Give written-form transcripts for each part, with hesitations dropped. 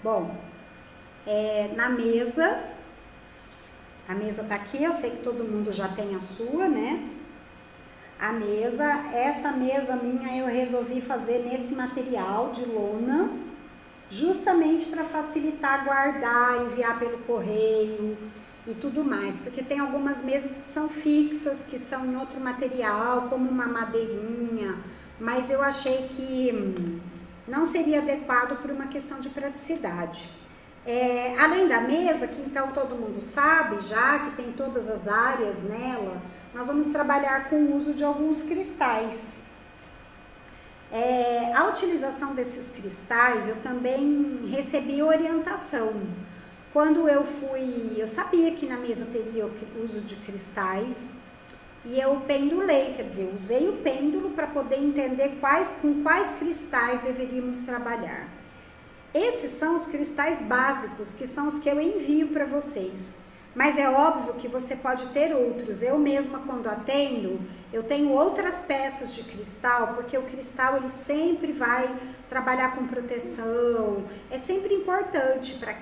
Bom, na mesa, a mesa tá aqui, eu sei que todo mundo já tem a sua, né? A mesa, essa mesa minha eu resolvi fazer nesse material de lona, justamente para facilitar guardar, enviar pelo correio e tudo mais, porque tem algumas mesas que são fixas, que são em outro material, como uma madeirinha, mas eu achei que não seria adequado por uma questão de praticidade. Além da mesa, que então todo mundo sabe já, que tem todas as áreas nela, nós vamos trabalhar com o uso de alguns cristais. A utilização desses cristais, eu também recebi orientação. Quando eu sabia que na mesa teria o uso de cristais, e eu pendulei, quer dizer, usei o pêndulo para poder entender com quais cristais deveríamos trabalhar. Esses são os cristais básicos, que são os que eu envio para vocês. Mas é óbvio que você pode ter outros. Eu mesma, quando atendo, eu tenho outras peças de cristal, porque o cristal ele sempre vai trabalhar com proteção. É sempre importante para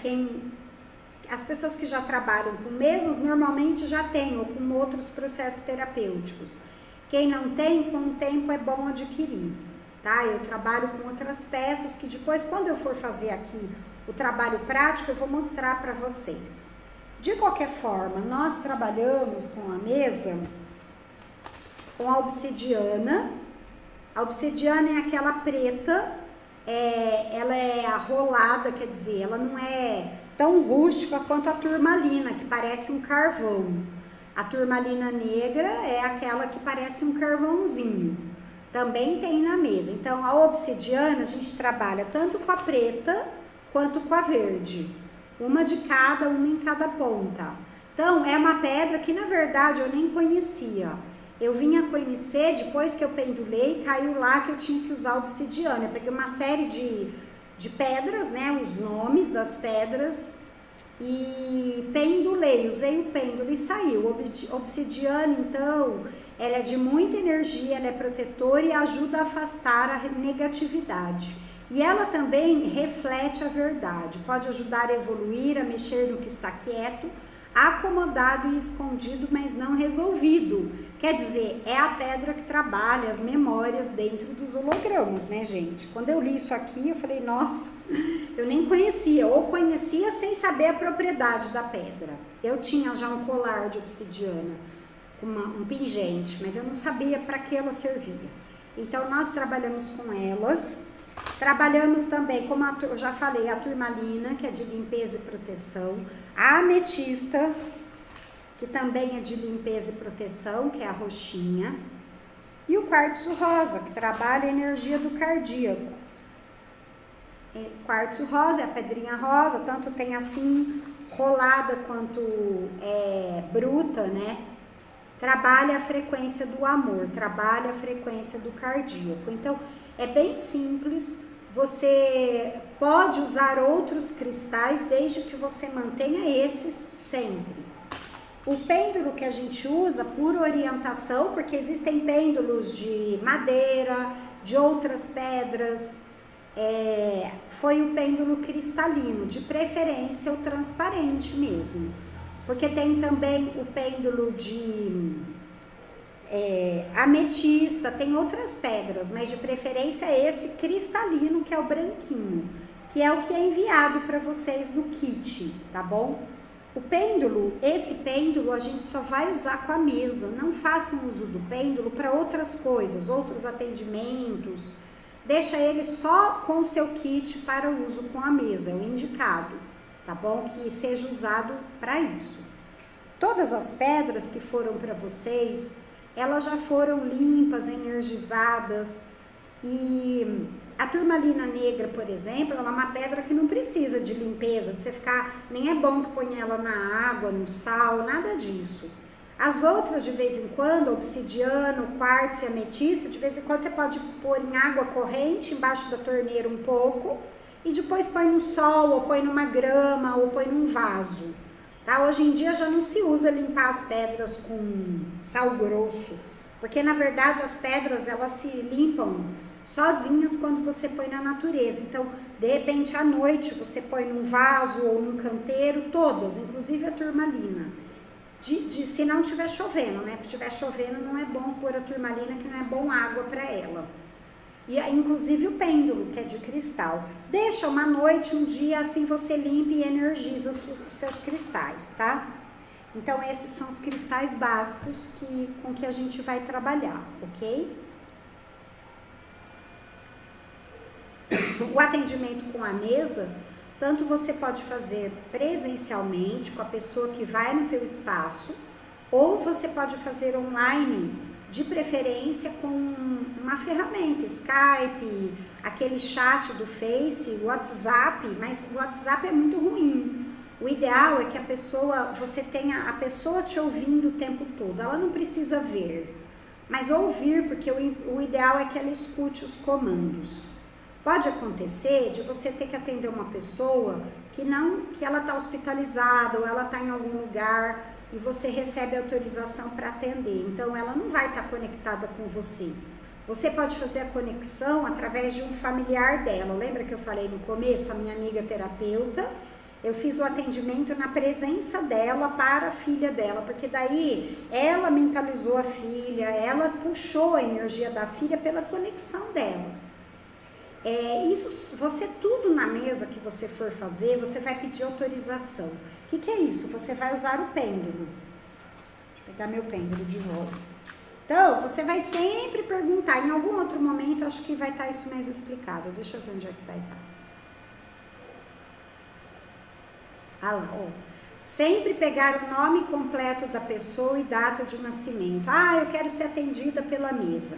as pessoas que já trabalham com mesas, normalmente já têm, ou com outros processos terapêuticos. Quem não tem, com o tempo é bom adquirir, tá? Eu trabalho com outras peças que depois, quando eu for fazer aqui o trabalho prático, eu vou mostrar para vocês. De qualquer forma, nós trabalhamos com a mesa com a obsidiana. A obsidiana é aquela preta, ela é arrolada, quer dizer, ela não é tão rústica quanto a turmalina, que parece um carvão. A turmalina negra é aquela que parece um carvãozinho. Também tem na mesa. Então, a obsidiana a gente trabalha tanto com a preta quanto com a verde. Uma de cada, uma em cada ponta. Então, é uma pedra que, na verdade, eu nem conhecia. Eu vim a conhecer depois que eu pendulei, caiu lá que eu tinha que usar obsidiana. Eu peguei uma série de pedras, né, os nomes das pedras, e pendulei, usei o pêndulo e saiu. Obsidiana, então, ela é de muita energia, ela é protetora e ajuda a afastar a negatividade. E ela também reflete a verdade, pode ajudar a evoluir, a mexer no que está quieto, acomodado e escondido, mas não resolvido. Quer dizer, é a pedra que trabalha as memórias dentro dos hologramas, né, gente? Quando eu li isso aqui, eu falei, nossa, eu nem conhecia, ou conhecia sem saber a propriedade da pedra. Eu tinha já um colar de obsidiana, um pingente, mas eu não sabia para que ela servia. Então, nós trabalhamos com elas. Trabalhamos também, como eu já falei, a turmalina, que é de limpeza e proteção, a ametista, que também é de limpeza e proteção, que é a roxinha, e o quartzo rosa, que trabalha a energia do cardíaco. Quartzo rosa é a pedrinha rosa, tanto tem assim rolada quanto bruta, né? Trabalha a frequência do amor, trabalha a frequência do cardíaco. Então, é bem simples, você pode usar outros cristais desde que você mantenha esses sempre. O pêndulo que a gente usa por orientação, porque existem pêndulos de madeira, de outras pedras, foi o pêndulo cristalino, de preferência o transparente mesmo. Porque tem também o pêndulo de ametista, tem outras pedras, mas de preferência esse cristalino, que é o branquinho, que é o que é enviado para vocês no kit, tá bom? O pêndulo, esse pêndulo a gente só vai usar com a mesa, não façam uso do pêndulo para outras coisas, outros atendimentos, deixa ele só com o seu kit para o uso com a mesa, é o indicado, tá bom? Que seja usado para isso. Todas as pedras que foram para vocês, elas já foram limpas, energizadas, e a turmalina negra, por exemplo, ela é uma pedra que não precisa de limpeza, de você ficar, nem é bom que ponha ela na água, no sal, nada disso. As outras, de vez em quando, obsidiano, quartzo e ametista, de vez em quando você pode pôr em água corrente, embaixo da torneira um pouco, e depois põe no sol, ou põe numa grama, ou põe num vaso. Tá? Hoje em dia já não se usa limpar as pedras com sal grosso, porque na verdade as pedras elas se limpam sozinhas quando você põe na natureza. Então De repente, à noite, você põe num vaso ou num canteiro, todas, inclusive a turmalina. Se não estiver chovendo, né? Porque se estiver chovendo, não é bom pôr a turmalina, que não é bom água para ela. E inclusive o pêndulo, que é de cristal. Deixa uma noite, um dia, assim você limpa e energiza os seus cristais, tá? Então, esses são os cristais básicos com que a gente vai trabalhar, ok? O atendimento com a mesa, tanto você pode fazer presencialmente com a pessoa que vai no teu espaço, ou você pode fazer online, de preferência com uma ferramenta, Skype, aquele chat do Face, WhatsApp, mas o WhatsApp é muito ruim. O ideal é que você tenha a pessoa te ouvindo o tempo todo, ela não precisa ver, mas ouvir, porque o ideal é que ela escute os comandos. Pode acontecer de você ter que atender uma pessoa que ela está hospitalizada ou ela está em algum lugar e você recebe autorização para atender. Então, ela não vai estar conectada com você. Você pode fazer a conexão através de um familiar dela. Lembra que eu falei no começo, a minha amiga terapeuta? Eu fiz o atendimento na presença dela para a filha dela, porque daí ela mentalizou a filha, ela puxou a energia da filha pela conexão delas. Isso, tudo na mesa que você for fazer, você vai pedir autorização. O que é isso? Você vai usar o pêndulo. Deixa eu pegar meu pêndulo de volta. Então, você vai sempre perguntar. Em algum outro momento, acho que vai estar isso mais explicado. Deixa eu ver onde é que vai estar. Ah lá, ó. Sempre pegar o nome completo da pessoa e data de nascimento. Eu quero ser atendida pela mesa.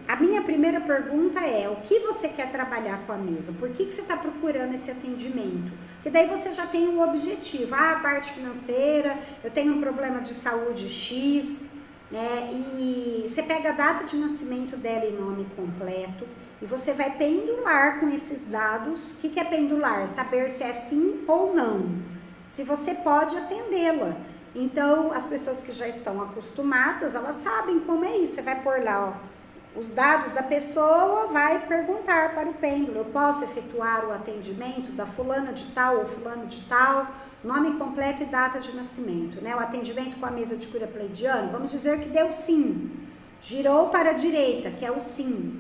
A minha primeira pergunta é, o que você quer trabalhar com a mesa? Por que você está procurando esse atendimento? Porque daí você já tem o objetivo. A parte financeira, eu tenho um problema de saúde X, né? E você pega a data de nascimento dela e nome completo e você vai pendular com esses dados. O que é pendular? Saber se é sim ou não. Se você pode atendê-la. Então, as pessoas que já estão acostumadas, elas sabem como é isso. Você vai pôr lá, ó, os dados da pessoa, vai perguntar para o pêndulo, eu posso efetuar o atendimento da fulana de tal ou fulano de tal, nome completo e data de nascimento, né? O atendimento com a mesa de cura pleidiana, vamos dizer que deu sim, girou para a direita, que é o sim.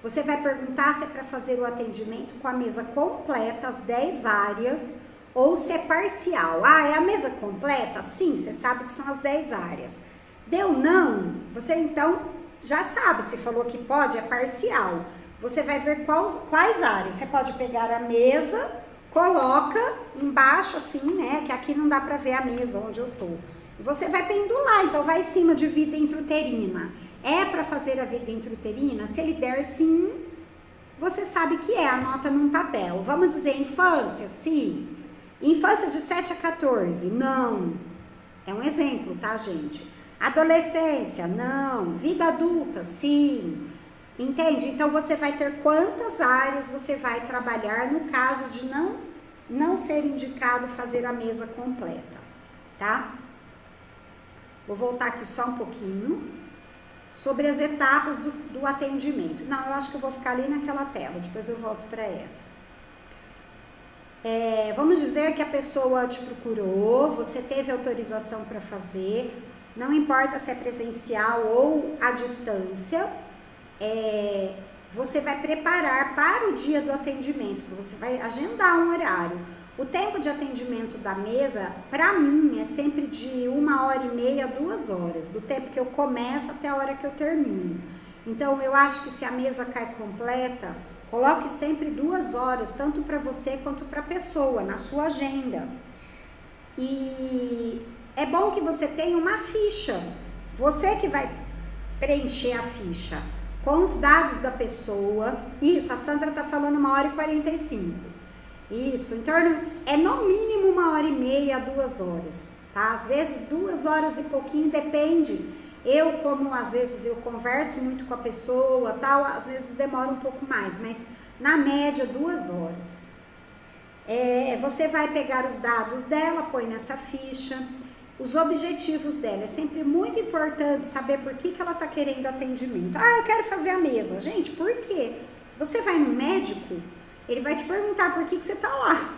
Você vai perguntar se é para fazer o atendimento com a mesa completa, as 10 áreas, ou se é parcial. É a mesa completa? Sim, você sabe que são as 10 áreas. Deu não, você então já sabe, se falou que pode, é parcial. Você vai ver quais áreas. Você pode pegar a mesa, coloca embaixo assim, né? Que aqui não dá pra ver a mesa onde eu tô. E você vai pendular, então vai em cima de vida intrauterina. É pra fazer a vida intrauterina? Se ele der sim, você sabe que anota num papel. Vamos dizer infância? Sim. Infância de 7 a 14? Não. É um exemplo, tá, gente? Adolescência, não. Vida adulta, sim. Entende? Então, você vai ter quantas áreas você vai trabalhar no caso de não ser indicado fazer a mesa completa, tá? Vou voltar aqui só um pouquinho sobre as etapas do atendimento. Não, eu acho que eu vou ficar ali naquela tela, depois eu volto para essa. Vamos dizer que a pessoa te procurou, você teve autorização para fazer. Não importa se é presencial ou à distância, você vai preparar para o dia do atendimento, você vai agendar um horário. O tempo de atendimento da mesa, para mim, é sempre de 1h30 a 2 horas, do tempo que eu começo até a hora que eu termino. Então, eu acho que se a mesa cai completa, coloque sempre 2 horas, tanto para você quanto para a pessoa, na sua agenda. E é bom que você tenha uma ficha, você que vai preencher a ficha com os dados da pessoa. Isso, a Sandra tá falando 1h45. Isso, em torno, no mínimo 1h30 a 2 horas, tá? Às vezes 2 horas e pouquinho, depende. Como às vezes eu converso muito com a pessoa, tal, às vezes demora um pouco mais, mas na média 2 horas. Você vai pegar os dados dela, põe nessa ficha. Os objetivos dela, é sempre muito importante saber por que ela está querendo atendimento. Eu quero fazer a mesa. Gente, por quê? Se você vai no médico, Ele vai te perguntar por que você tá lá.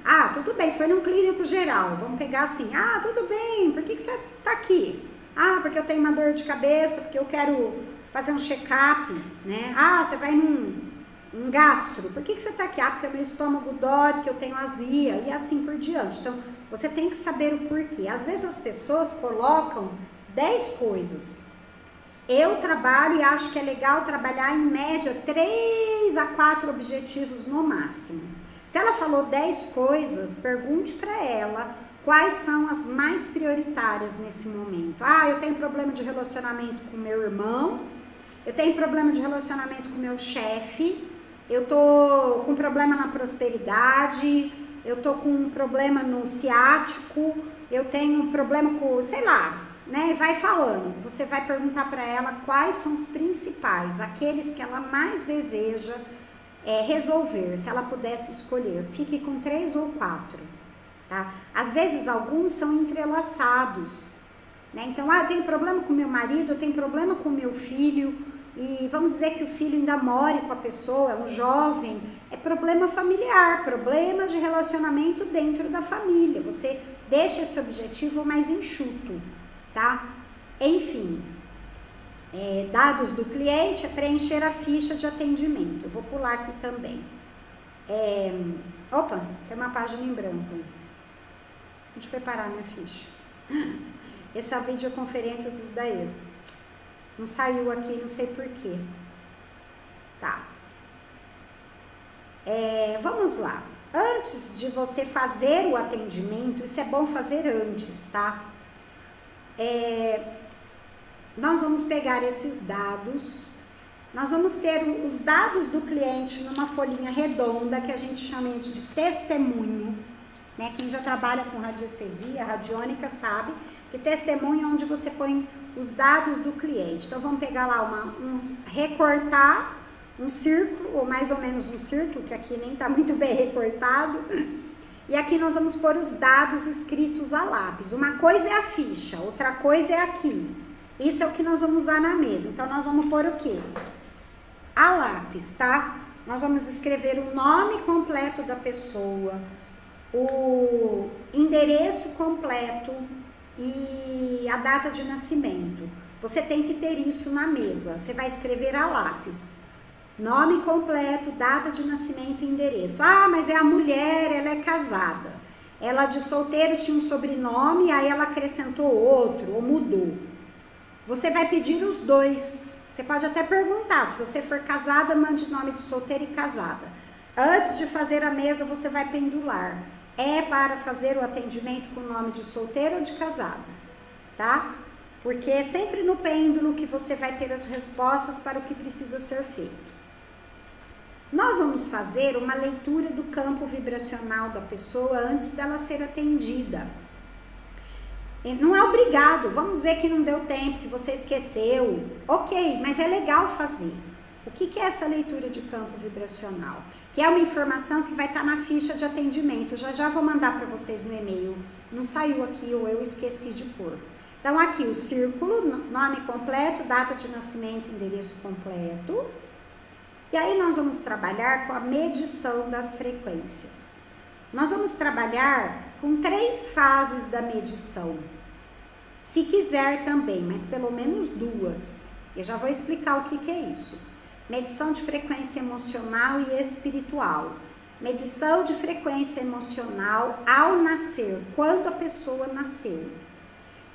Ah, tudo bem, você foi num clínico geral, vamos pegar assim, ah, tudo bem, por que você tá aqui? Ah, porque eu tenho uma dor de cabeça, porque eu quero fazer um check-up, né? Ah, você vai num gastro, por que você tá aqui? Ah, porque meu estômago dói, porque eu tenho azia, e assim por diante. Então, você tem que saber o porquê. Às vezes as pessoas colocam 10 coisas. Eu trabalho e acho que é legal trabalhar em média 3 a 4 objetivos no máximo. Se ela falou 10 coisas, pergunte para ela quais são as mais prioritárias nesse momento. Ah, eu tenho problema de relacionamento com meu irmão, eu tenho problema de relacionamento com meu chefe, eu tô com problema na prosperidade, eu tô com problema no ciático, eu tenho problema com, sei lá, né? Vai falando. Você vai perguntar para ela quais são os principais, aqueles que ela mais deseja resolver, se ela pudesse escolher. Fique com 3 ou 4, tá? Às vezes alguns são entrelaçados, né? Então, eu tenho problema com meu marido, eu tenho problema com meu filho, e vamos dizer que o filho ainda more com a pessoa, é um jovem, é problema familiar, problema de relacionamento dentro da família. Você deixa esse objetivo mais enxuto, tá? Enfim, dados do cliente é preencher a ficha de atendimento. Eu vou pular aqui também. Opa, tem uma página em branco aí. Onde foi parar minha ficha? Essa videoconferência, isso daí. Não saiu aqui, não sei porquê. Tá. Vamos lá. Antes de você fazer o atendimento, isso é bom fazer antes, tá? Nós vamos pegar esses dados, nós vamos ter os dados do cliente numa folhinha redonda, que a gente chama de testemunho, né? Quem já trabalha com radiestesia, radiônica, sabe que testemunho é onde você põe os dados do cliente. Então, vamos pegar lá, recortar um círculo, ou mais ou menos um círculo, que aqui nem tá muito bem recortado, e aqui nós vamos pôr os dados escritos a lápis. Uma coisa é a ficha, outra coisa é aqui. Isso é o que nós vamos usar na mesa. Então, nós vamos pôr o quê? A lápis, tá? Nós vamos escrever o nome completo da pessoa, o endereço completo e a data de nascimento. Você tem que ter isso na mesa. Você vai escrever a lápis. Nome completo, data de nascimento e endereço. Ah, mas é a mulher, ela é casada. Ela de solteiro tinha um sobrenome, aí ela acrescentou outro ou mudou. Você vai pedir os dois. Você pode até perguntar, se você for casada, mande nome de solteira e casada. Antes de fazer a mesa, você vai pendular. É para fazer o atendimento com nome de solteira ou de casada, tá? Porque é sempre no pêndulo que você vai ter as respostas para o que precisa ser feito. Nós vamos fazer uma leitura do campo vibracional da pessoa antes dela ser atendida. Não é obrigado, vamos dizer que não deu tempo, que você esqueceu. Ok, mas é legal fazer. O que é essa leitura de campo vibracional? Que é uma informação que vai estar na ficha de atendimento. Já vou mandar para vocês no e-mail. Não saiu aqui ou eu esqueci de pôr. Então, aqui o círculo, nome completo, data de nascimento, endereço completo. E aí nós vamos trabalhar com a medição das frequências. Nós vamos trabalhar com 3 fases da medição. Se quiser também, mas pelo menos 2. Eu já vou explicar o que é isso. Medição de frequência emocional e espiritual. Medição de frequência emocional ao nascer, quando a pessoa nasceu.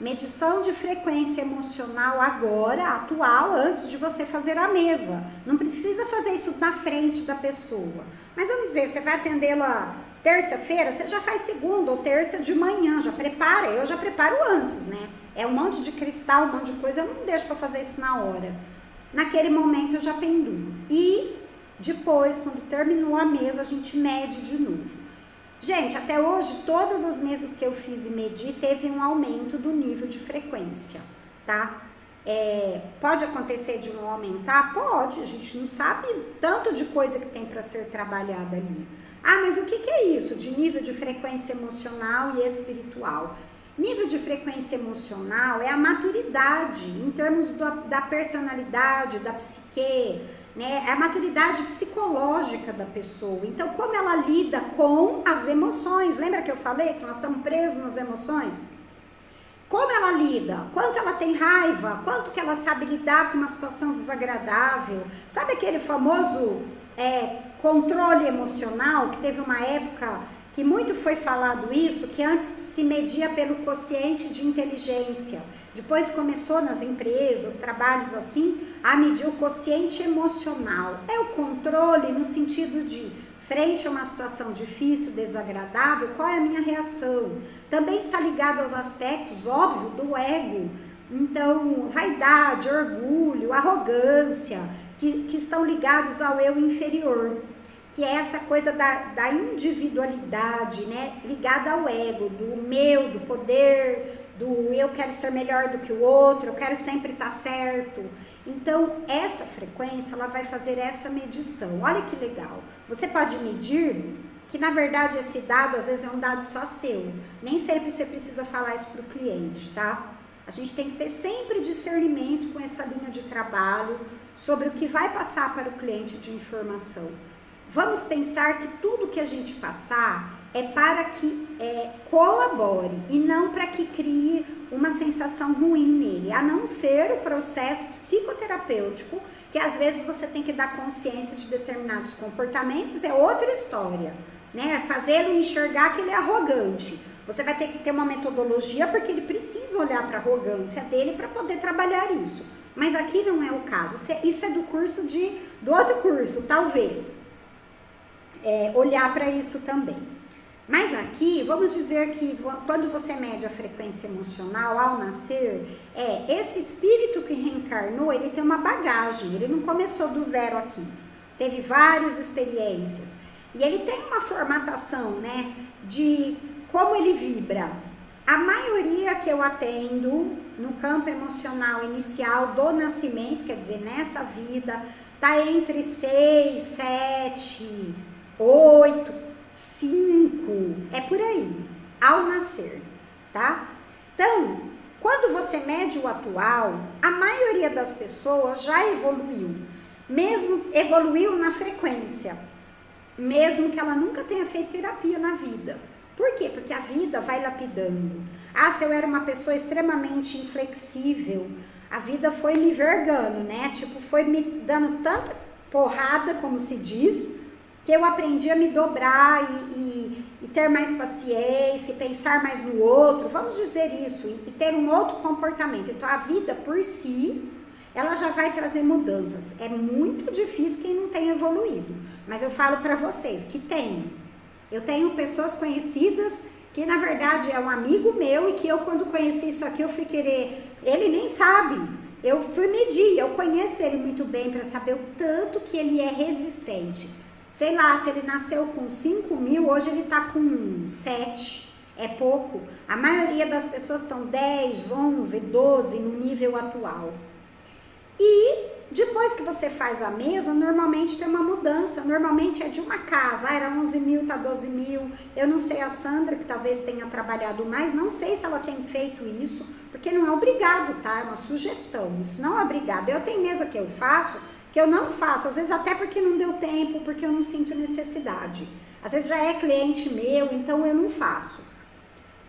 Medição de frequência emocional agora, atual, antes de você fazer a mesa. Não precisa fazer isso na frente da pessoa. Mas vamos dizer, você vai atendê-la terça-feira, você já faz segunda ou terça de manhã, já prepara. Eu já preparo antes, né? É um monte de cristal, um monte de coisa, eu não deixo para fazer isso na hora. Naquele momento eu já pendulo. E depois, quando terminou a mesa, a gente mede de novo. Gente, até hoje, todas as mesas que eu fiz e medi, teve um aumento do nível de frequência, tá? Pode acontecer de não aumentar? Pode, a gente não sabe tanto de coisa que tem para ser trabalhada ali. Ah, mas o que é isso de nível de frequência emocional e espiritual? Nível de frequência emocional é a maturidade em termos da personalidade, da psique, né? É a maturidade psicológica da pessoa. Então, como ela lida com as emoções? Lembra que eu falei que nós estamos presos nas emoções? Como ela lida? Quanto ela tem raiva? Quanto que ela sabe lidar com uma situação desagradável? Sabe aquele famoso controle emocional, que teve uma época que muito foi falado isso, que antes se media pelo quociente de inteligência, depois começou nas empresas, trabalhos assim, a medir o quociente emocional. É o controle no sentido de, frente a uma situação difícil, desagradável, qual é a minha reação? Também está ligado aos aspectos, óbvio, do ego. Então, vaidade, orgulho, arrogância, que estão ligados ao eu inferior, que é essa coisa da individualidade, né? Ligada ao ego, do meu, do poder, do eu quero ser melhor do que o outro, eu quero sempre estar certo. Então, essa frequência, ela vai fazer essa medição. Olha que legal. Você pode medir que, na verdade, esse dado, às vezes, é um dado só seu. Nem sempre você precisa falar isso para o cliente, tá? A gente tem que ter sempre discernimento com essa linha de trabalho sobre o que vai passar para o cliente de informação. Vamos pensar que tudo que a gente passar é para que colabore e não para que crie uma sensação ruim nele, a não ser o processo psicoterapêutico, que às vezes você tem que dar consciência de determinados comportamentos, é outra história, né? Fazê-lo enxergar que ele é arrogante. Você vai ter que ter uma metodologia, porque ele precisa olhar para a arrogância dele para poder trabalhar isso. Mas aqui não é o caso. Isso é do curso do outro curso, talvez. Olhar para isso também. Mas aqui, vamos dizer que quando você mede a frequência emocional ao nascer, esse espírito que reencarnou, ele tem uma bagagem, ele não começou do zero aqui. Teve várias experiências. E ele tem uma formatação, né, de como ele vibra. A maioria que eu atendo no campo emocional inicial do nascimento, quer dizer, nessa vida, tá entre 6, 7, 8, 5, é por aí, ao nascer, tá? Então, quando você mede o atual, a maioria das pessoas já evoluiu, mesmo evoluiu na frequência, mesmo que ela nunca tenha feito terapia na vida. Por quê? Porque a vida vai lapidando. Se eu era uma pessoa extremamente inflexível, a vida foi me vergando, né? Tipo, foi me dando tanta porrada, como se diz, que eu aprendi a me dobrar e ter mais paciência, e pensar mais no outro, vamos dizer isso, e ter um outro comportamento. Então, a vida por si, ela já vai trazer mudanças. É muito difícil quem não tem evoluído, mas eu falo para vocês que tem. Eu tenho pessoas conhecidas que, na verdade, é um amigo meu e que eu, quando conheci isso aqui, eu fui querer... Ele nem sabe. Eu fui medir, eu conheço ele muito bem para saber o tanto que ele é resistente. Sei lá, se ele nasceu com 5 mil, hoje ele tá com 7. É pouco. A maioria das pessoas estão 10, 11, 12 no nível atual. E depois que você faz a mesa, normalmente tem uma mudança. Normalmente é de uma casa. Era 11 mil, tá 12 mil. Eu não sei a Sandra, que talvez tenha trabalhado mais. Não sei se ela tem feito isso. Porque não é obrigado, tá? É uma sugestão. Isso não é obrigado. Eu tenho mesa que eu faço, que eu não faço. Às vezes até porque não deu tempo, porque eu não sinto necessidade. Às vezes já é cliente meu, então eu não faço.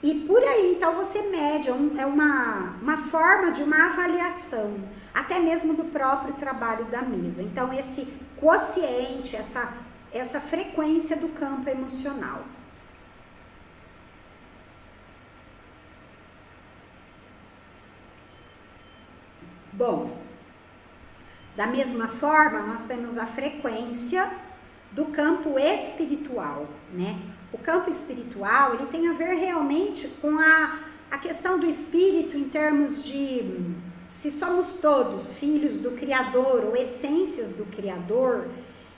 E por aí, então, você mede, é uma forma de uma avaliação, até mesmo do próprio trabalho da mesa. Então, esse quociente, essa frequência do campo emocional. Bom, da mesma forma, nós temos a frequência do campo espiritual, né? O campo espiritual, ele tem a ver realmente com a questão do espírito em termos de se somos todos filhos do Criador ou essências do Criador,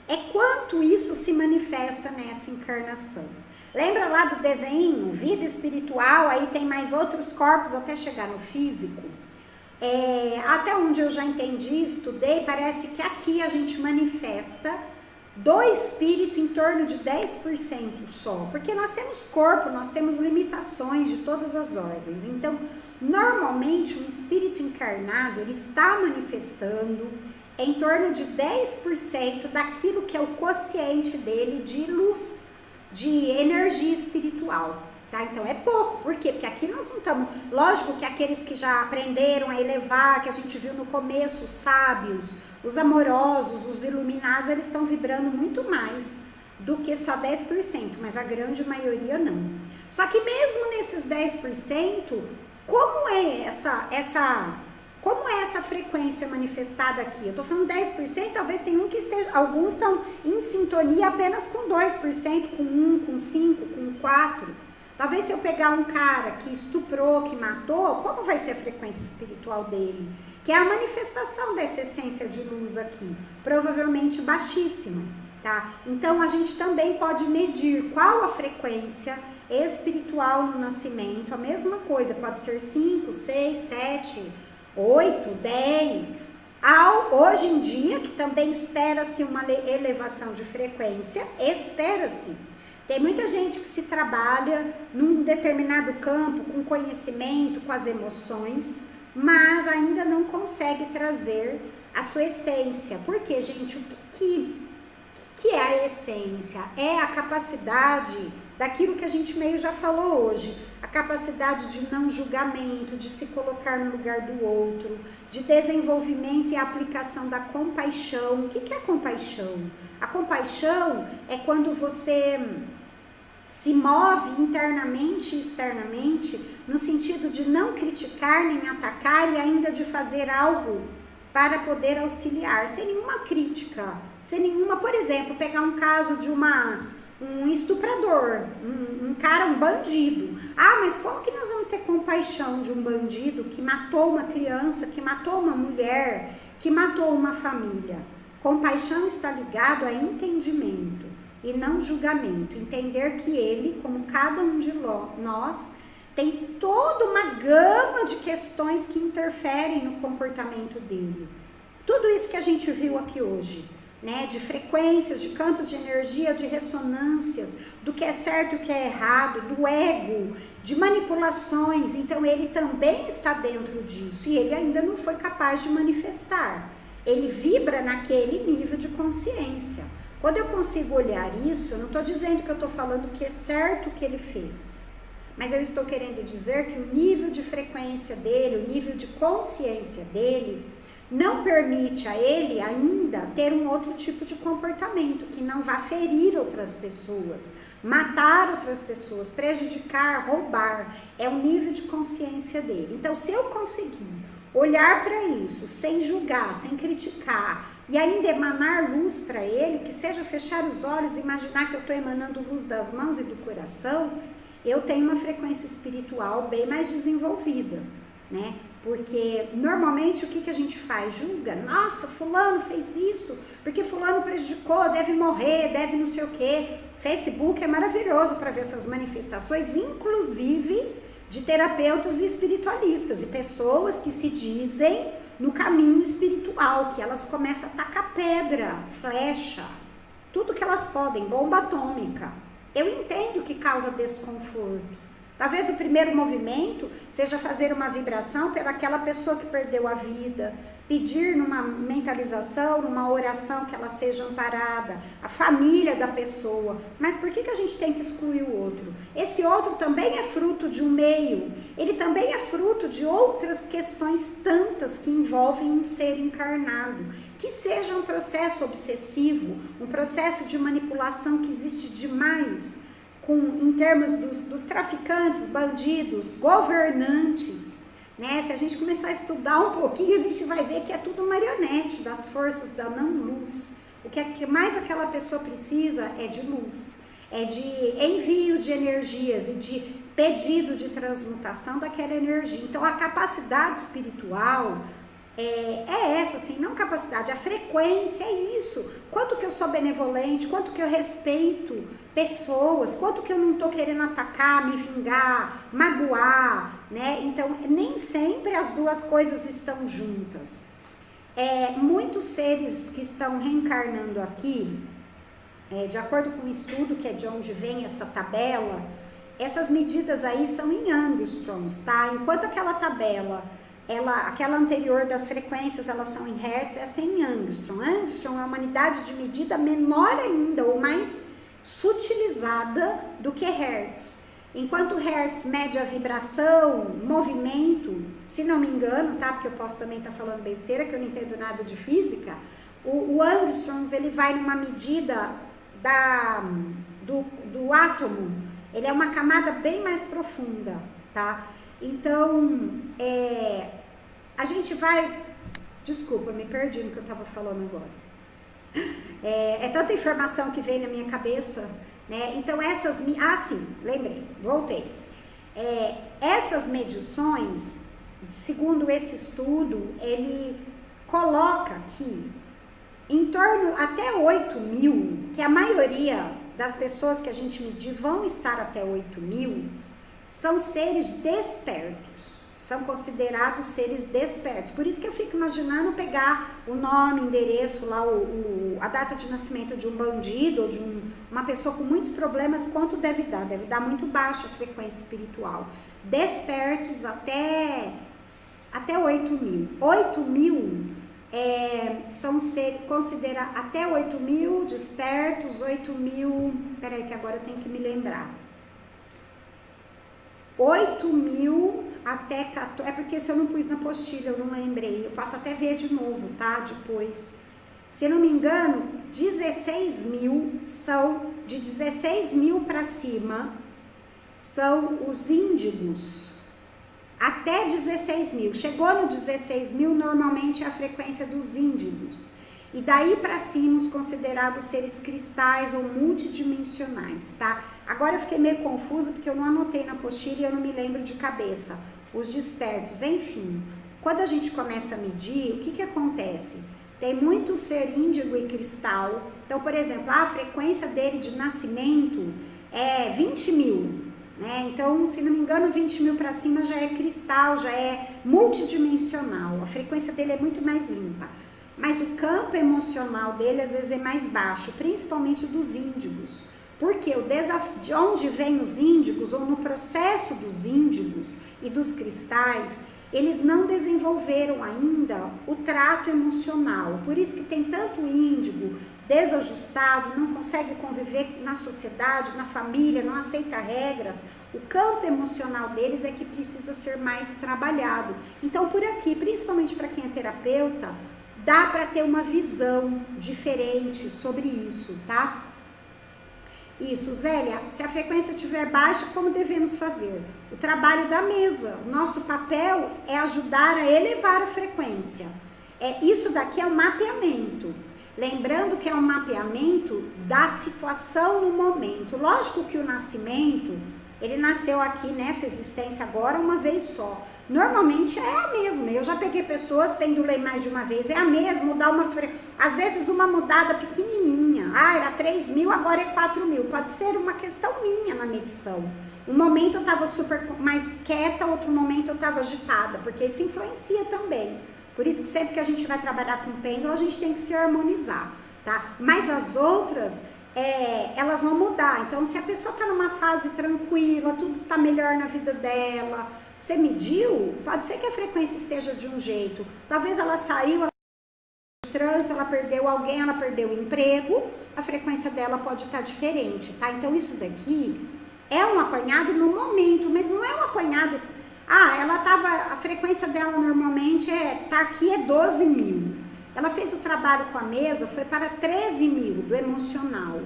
é quanto isso se manifesta nessa encarnação. Lembra lá do desenho, vida espiritual, aí tem mais outros corpos até chegar no físico? Até onde eu já entendi, estudei, parece que aqui a gente manifesta do espírito em torno de 10% só, porque nós temos corpo, nós temos limitações de todas as ordens. Então, normalmente um espírito encarnado, ele está manifestando em torno de 10% daquilo que é o quociente dele de luz, de energia espiritual, tá? Então é pouco, por quê? Porque aqui nós não estamos, lógico que aqueles que já aprenderam a elevar, que a gente viu no começo, os sábios, os amorosos, os iluminados, eles estão vibrando muito mais do que só 10%, mas a grande maioria não. Só que mesmo nesses 10%, como é essa frequência manifestada aqui? Eu tô falando 10%, talvez tem um que esteja, alguns estão em sintonia apenas com 2%, com 1, com 5, com 4. Talvez se eu pegar um cara que estuprou, que matou, como vai ser a frequência espiritual dele? Que é a manifestação dessa essência de luz aqui, provavelmente baixíssima, tá? Então a gente também pode medir qual a frequência espiritual no nascimento, a mesma coisa, pode ser 5, 6, 7, 8, 10. Hoje em dia, que também espera-se uma elevação de frequência, espera-se. Tem muita gente que se trabalha num determinado campo, com conhecimento, com as emoções, mas ainda não consegue trazer a sua essência. Porque, gente, o que é a essência? É a capacidade daquilo que a gente meio já falou hoje, a capacidade de não julgamento, de se colocar no lugar do outro, de desenvolvimento e aplicação da compaixão. O que é compaixão? A compaixão é quando você se move internamente e externamente no sentido de não criticar nem atacar e ainda de fazer algo para poder auxiliar, sem nenhuma crítica, sem nenhuma, por exemplo, pegar um caso de um estuprador, um cara, um bandido. Ah, mas como que nós vamos ter compaixão de um bandido que matou uma criança, que matou uma mulher, que matou uma família? Compaixão está ligado a entendimento e não julgamento. Entender que ele, como cada um de nós, tem toda uma gama de questões que interferem no comportamento dele. Tudo isso que a gente viu aqui hoje, né, de frequências, de campos de energia, de ressonâncias, do que é certo e o que é errado, do ego, de manipulações. Então ele também está dentro disso e ele ainda não foi capaz de manifestar. Ele vibra naquele nível de consciência. Quando eu consigo olhar isso, eu não estou dizendo que eu estou falando que é certo o que ele fez, mas eu estou querendo dizer que o nível de frequência dele, o nível de consciência dele, não permite a ele ainda ter um outro tipo de comportamento, que não vá ferir outras pessoas, matar outras pessoas, prejudicar, roubar. É o nível de consciência dele. Então, se eu conseguir olhar para isso, sem julgar, sem criticar, e ainda emanar luz para ele, que seja fechar os olhos e imaginar que eu estou emanando luz das mãos e do coração, eu tenho uma frequência espiritual bem mais desenvolvida, né? Porque normalmente o que a gente faz? Julga, nossa, fulano fez isso, porque fulano prejudicou, deve morrer, deve não sei o quê. Facebook é maravilhoso para ver essas manifestações, inclusive de terapeutas e espiritualistas, e pessoas que se dizem no caminho espiritual, que elas começam a tacar pedra, flecha, tudo que elas podem, bomba atômica. Eu entendo que causa desconforto. Talvez o primeiro movimento seja fazer uma vibração pelaquela pessoa que perdeu a vida, pedir numa mentalização, numa oração que ela seja amparada, a família da pessoa. Mas por que a gente tem que excluir o outro? Esse outro também é fruto de um meio, ele também é fruto de outras questões tantas que envolvem um ser encarnado, que seja um processo obsessivo, um processo de manipulação que existe demais, em termos dos traficantes, bandidos, governantes, né? Se a gente começar a estudar um pouquinho, a gente vai ver que é tudo marionete das forças da não-luz. O que mais aquela pessoa precisa é de luz, é de envio de energias e de pedido de transmutação daquela energia. Então, a capacidade espiritual é essa, assim, não capacidade, a frequência é isso. Quanto que eu sou benevolente, quanto que eu respeito pessoas, quanto que eu não estou querendo atacar, me vingar, magoar, né? Então, nem sempre as duas coisas estão juntas. Muitos seres que estão reencarnando aqui, de acordo com o estudo, que é de onde vem essa tabela, essas medidas aí são em angstroms, tá? Enquanto aquela tabela aquela anterior das frequências, elas são em hertz, essa é em angstrom. Angstrom é uma unidade de medida menor ainda, ou mais sutilizada do que hertz. Enquanto hertz mede a vibração, movimento, se não me engano, tá? Porque eu posso também estar falando besteira, que eu não entendo nada de física. O angstroms, ele vai numa medida do átomo, ele é uma camada bem mais profunda, tá? Então, a gente vai... Desculpa, me perdi no que eu estava falando agora. É tanta informação que vem na minha cabeça, né? Então, sim, lembrei, voltei. Essas medições, segundo esse estudo, ele coloca que em torno até 8.000, que a maioria das pessoas que a gente medir vão estar até 8.000, são seres despertos, são considerados seres despertos. Por isso que eu fico imaginando pegar o nome, endereço lá, a data de nascimento de um bandido ou de uma pessoa com muitos problemas, quanto deve dar muito baixa a frequência espiritual. Despertos até 8.000. 8.000 são seres, considera até 8.000 despertos, 8.000, peraí que agora eu tenho que me lembrar. 8.000 até 14, porque se eu não pus na apostila, eu não lembrei, eu posso até ver de novo, tá, depois. Se eu não me engano, 16.000 são, de 16.000 para cima, são os índigos, até 16.000, chegou no 16.000, normalmente é a frequência dos índigos, e daí para cima os considerados seres cristais ou multidimensionais, tá? Agora eu fiquei meio confusa porque eu não anotei na apostila e eu não me lembro de cabeça. Os despertos, enfim. Quando a gente começa a medir, o que acontece? Tem muito ser índigo e cristal. Então, por exemplo, a frequência dele de nascimento é 20.000, né? Então, se não me engano, 20.000 para cima já é cristal, já é multidimensional. A frequência dele é muito mais limpa. Mas o campo emocional dele, às vezes, é mais baixo, principalmente dos índigos. Porque de onde vêm os índigos, ou no processo dos índigos e dos cristais, eles não desenvolveram ainda o trato emocional. Por isso que tem tanto índigo desajustado, não consegue conviver na sociedade, na família, não aceita regras. O campo emocional deles é que precisa ser mais trabalhado. Então, por aqui, principalmente para quem é terapeuta, dá para ter uma visão diferente sobre isso, tá? Isso, Zélia, se a frequência estiver baixa, como devemos fazer? O trabalho da mesa, o nosso papel é ajudar a elevar a frequência. Isso daqui é um mapeamento. Lembrando que é um mapeamento da situação no momento. Lógico que o nascimento, ele nasceu aqui nessa existência agora uma vez só. Normalmente é a mesma. Eu já peguei pessoas, pendulei mais de uma vez, é a mesma, às vezes uma mudada pequenininha. Era 3.000, agora é 4.000. Pode ser uma questão minha na medição. Um momento eu estava super mais quieta, outro momento eu estava agitada, porque isso influencia também. Por isso que sempre que a gente vai trabalhar com pêndulo, a gente tem que se harmonizar, tá? Mas as outras, elas vão mudar. Então, se a pessoa está numa fase tranquila, tudo está melhor na vida dela, você mediu, pode ser que a frequência esteja de um jeito. Talvez ela saiu, ela de trânsito, ela perdeu alguém, ela perdeu o emprego, a frequência dela pode estar diferente, tá? Então, isso daqui é um apanhado no momento, mas não é um apanhado... a frequência dela normalmente tá aqui é 12.000. Ela fez o trabalho com a mesa, foi para 13.000 do emocional.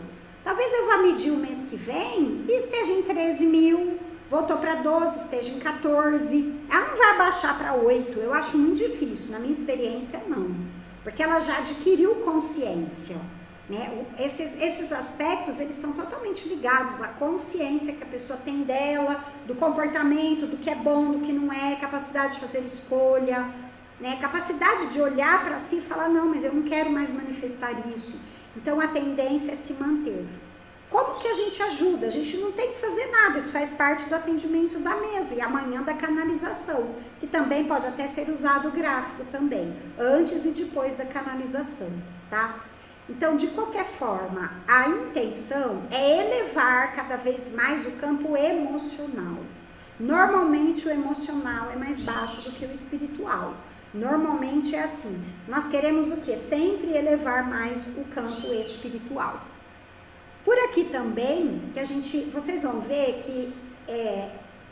Talvez eu vá medir o mês que vem e esteja em 13.000, voltou para 12, esteja em 14. Ela não vai abaixar para 8, eu acho muito difícil, na minha experiência não. Porque ela já adquiriu consciência, né? Esses aspectos, eles são totalmente ligados à consciência que a pessoa tem dela, do comportamento, do que é bom, do que não é, capacidade de fazer escolha, né? Capacidade de olhar para si e falar, não, mas eu não quero mais manifestar isso. Então, a tendência é se manter. Como que a gente ajuda? A gente não tem que fazer nada, isso faz parte do atendimento da mesa e amanhã da canalização, que também pode até ser usado o gráfico também, antes e depois da canalização, tá? Então, de qualquer forma, a intenção é elevar cada vez mais o campo emocional. Normalmente o emocional é mais baixo do que o espiritual. Normalmente é assim. Nós queremos o quê? Sempre elevar mais o campo espiritual. Por aqui também, vocês vão ver que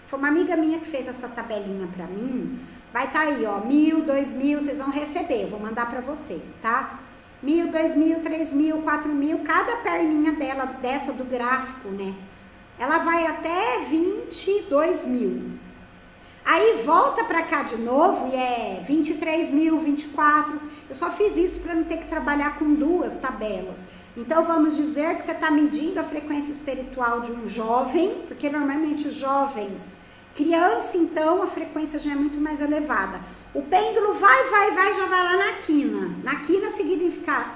foi uma amiga minha que fez essa tabelinha pra mim. Vai estar aí, ó, 1.000, 2.000, vocês vão receber, eu vou mandar pra vocês, tá? 1.000, 2.000, 3.000, 4.000, cada perninha dessa do gráfico, né? Ela vai até 22.000. Aí volta pra cá de novo e é 23.000, 24. Eu só fiz isso para não ter que trabalhar com duas tabelas. Então vamos dizer que você está medindo a frequência espiritual de um jovem, porque normalmente os jovens, criança então a frequência já é muito mais elevada. O pêndulo vai, já vai lá na quina. Na quina significa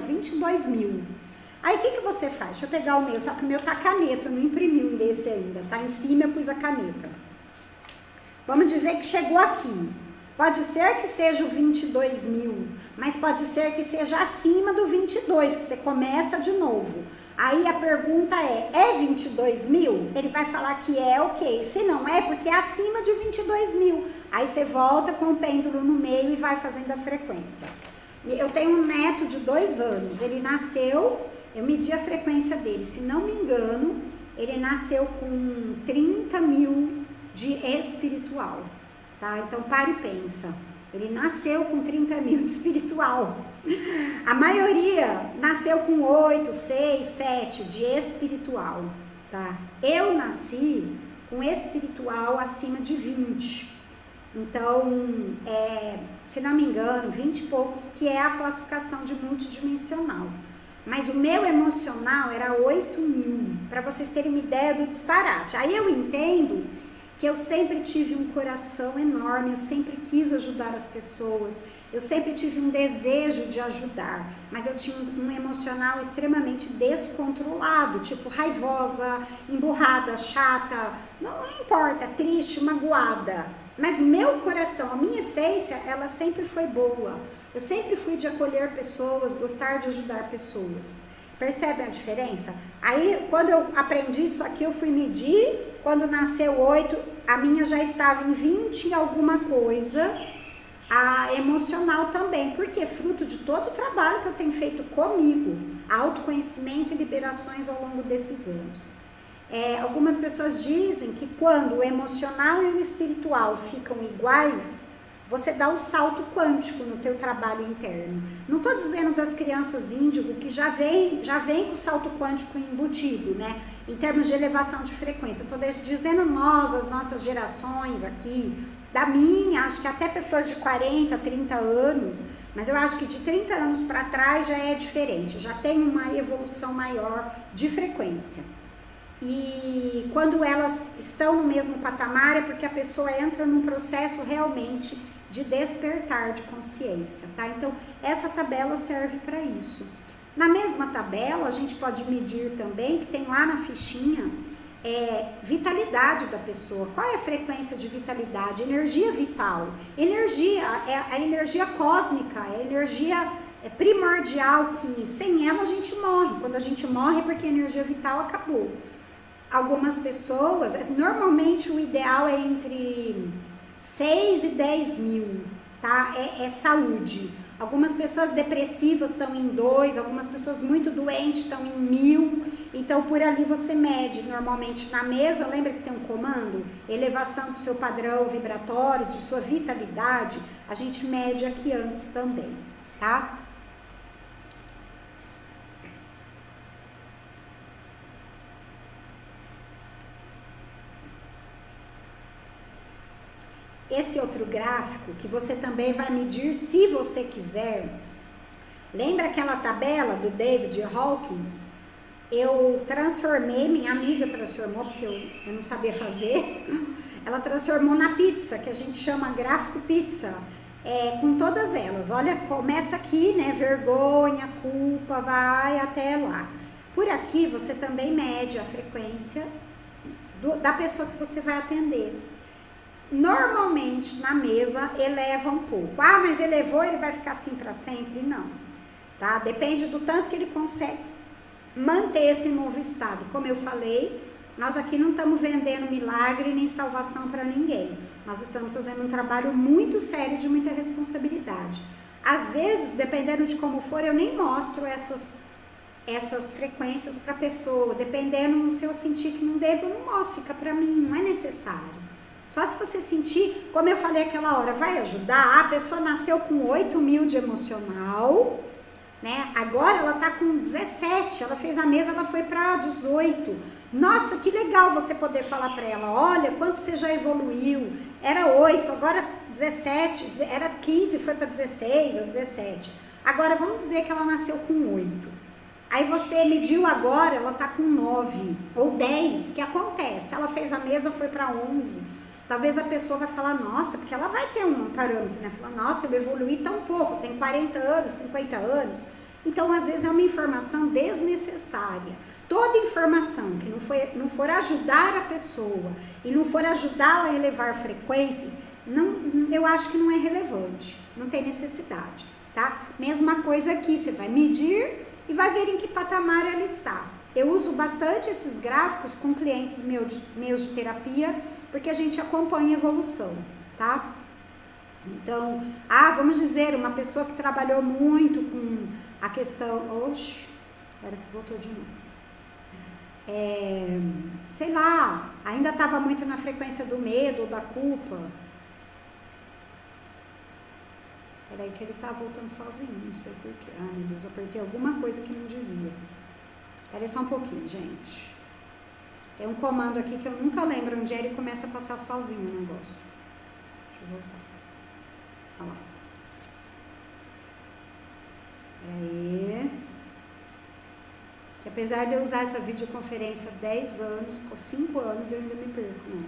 22.000. Aí o que você faz? Deixa eu pegar o meu, só que o meu tá caneta, eu não imprimi um desse ainda. Tá em cima, eu pus a caneta. Vamos dizer que chegou aqui. Pode ser que seja o 22.000, mas pode ser que seja acima do 22, que você começa de novo. Aí a pergunta é 22.000? Ele vai falar que é, ok. Se não é, porque é acima de 22.000. Aí você volta com o pêndulo no meio e vai fazendo a frequência. Eu tenho um neto de 2 anos. Ele nasceu, eu medi a frequência dele. Se não me engano, ele nasceu com 30.000 de espiritual. Tá? Então, para e pensa. Ele nasceu com 30.000 de espiritual. A maioria nasceu com 8, 6, 7 de espiritual. Tá? Eu nasci com espiritual acima de 20. Então, se não me engano, 20 e poucos, que é a classificação de multidimensional. Mas o meu emocional era 8.000, para vocês terem uma ideia do disparate. Aí eu entendo que eu sempre tive um coração enorme, eu sempre quis ajudar as pessoas, eu sempre tive um desejo de ajudar, mas eu tinha um emocional extremamente descontrolado, tipo raivosa, emburrada, chata, não importa, triste, magoada. Mas o meu coração, a minha essência, ela sempre foi boa. Eu sempre fui de acolher pessoas, gostar de ajudar pessoas. Percebem a diferença? Aí, quando eu aprendi isso aqui, eu fui medir. Quando nasceu 8, a minha já estava em 20 e alguma coisa. A emocional também, porque é fruto de todo o trabalho que eu tenho feito comigo. Autoconhecimento e liberações ao longo desses anos. Algumas pessoas dizem que quando o emocional e o espiritual ficam iguais, você dá o salto quântico no teu trabalho interno. Não estou dizendo das crianças índigo que já vem com o salto quântico embutido, né? Em termos de elevação de frequência. Estou dizendo nós, as nossas gerações aqui, da minha, acho que até pessoas de 40, 30 anos, mas eu acho que de 30 anos para trás já é diferente, já tem uma evolução maior de frequência. E quando elas estão no mesmo patamar é porque a pessoa entra num processo realmente de despertar de consciência, tá? Então, essa tabela serve para isso. Na mesma tabela, a gente pode medir também, que tem lá na fichinha, vitalidade da pessoa. Qual é a frequência de vitalidade? Energia vital. Energia é a energia cósmica, é a energia primordial que sem ela a gente morre. Quando a gente morre é porque a energia vital acabou. Algumas pessoas, normalmente o ideal é entre 6 e 10.000, tá? É saúde. Algumas pessoas depressivas estão em 2, algumas pessoas muito doentes estão em 1.000. Então, por ali você mede normalmente na mesa, lembra que tem um comando? Elevação do seu padrão vibratório, de sua vitalidade, a gente mede aqui antes também, tá? Esse outro gráfico, que você também vai medir se você quiser, lembra aquela tabela do David Hawkins? Eu transformei, minha amiga transformou, porque eu não sabia fazer, ela transformou na pizza, que a gente chama gráfico pizza, com todas elas. Olha, começa aqui, né, vergonha, culpa, vai até lá. Por aqui você também mede a frequência da pessoa que você vai atender. Normalmente na mesa eleva um pouco. Ah, mas elevou, ele vai ficar assim para sempre? Não, tá? Depende do tanto que ele consegue manter esse novo estado. Como eu falei, nós aqui não estamos vendendo milagre nem salvação para ninguém. Nós estamos fazendo um trabalho muito sério, de muita responsabilidade. Às vezes, dependendo de como for, eu nem mostro essas frequências para a pessoa. Dependendo, se eu sentir que não devo, eu não mostro, fica para mim, não é necessário. Só se você sentir, como eu falei aquela hora, vai ajudar. A pessoa nasceu com 8.000 de emocional, né? Agora ela tá com 17, ela fez a mesa, ela foi para 18. Nossa, que legal você poder falar para ela, olha, quanto você já evoluiu, era 8, agora 17, era 15, foi para 16 ou 17. Agora vamos dizer que ela nasceu com 8. Aí você mediu agora, ela tá com 9 ou 10, que acontece? Ela fez a mesa, foi para 11. Talvez a pessoa vai falar, nossa, porque ela vai ter um parâmetro, né? Falar, nossa, eu evoluí tão pouco, tem 40 anos, 50 anos. Então, às vezes, é uma informação desnecessária. Toda informação que não for ajudar a pessoa e não for ajudá-la a elevar frequências, eu acho que não é relevante, não tem necessidade, tá? Mesma coisa aqui, você vai medir e vai ver em que patamar ela está. Eu uso bastante esses gráficos com clientes meus de terapia, porque a gente acompanha a evolução, tá? Então, vamos dizer, uma pessoa que trabalhou muito com a questão... Oxe, espera que voltou de novo. Sei lá, ainda estava muito na frequência do medo ou da culpa. Peraí que ele tá voltando sozinho, não sei porquê. Meu Deus, eu apertei alguma coisa que não devia. Peraí só um pouquinho, gente. Tem um comando aqui que eu nunca lembro onde é, ele começa a passar sozinho o negócio. Deixa eu voltar. Olha lá. Peraí. Que apesar de eu usar essa videoconferência há 10 anos, 5 anos, eu ainda me perco, né?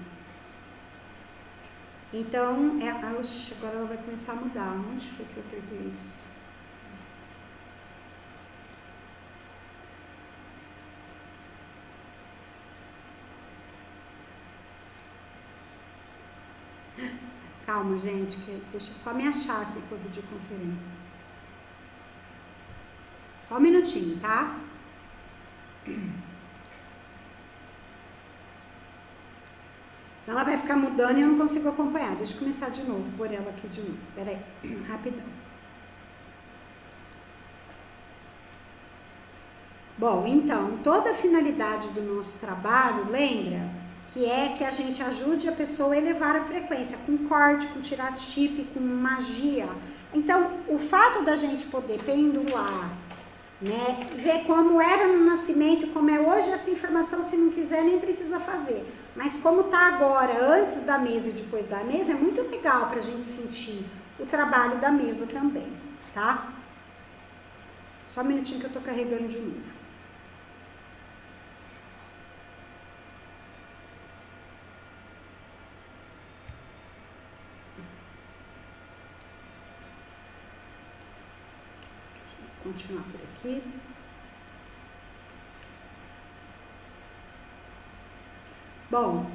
Então, agora ela vai começar a mudar. Onde foi que eu apertei isso? Calma, gente, deixa eu só me achar aqui com a videoconferência. Só um minutinho, tá? Senão ela vai ficar mudando e eu não consigo acompanhar. Deixa eu começar de novo, pôr ela aqui de novo. Pera aí, rapidão. Bom, então, toda a finalidade do nosso trabalho, lembra? Que é que a gente ajude a pessoa a elevar a frequência, com corte, com tirar chip, com magia. Então, o fato da gente poder pendular, né, ver como era no nascimento, como é hoje, essa informação, se não quiser, nem precisa fazer. Mas como tá agora, antes da mesa e depois da mesa, é muito legal pra gente sentir o trabalho da mesa também, tá? Só um minutinho que eu tô carregando de novo. Continuar por aqui. Bom,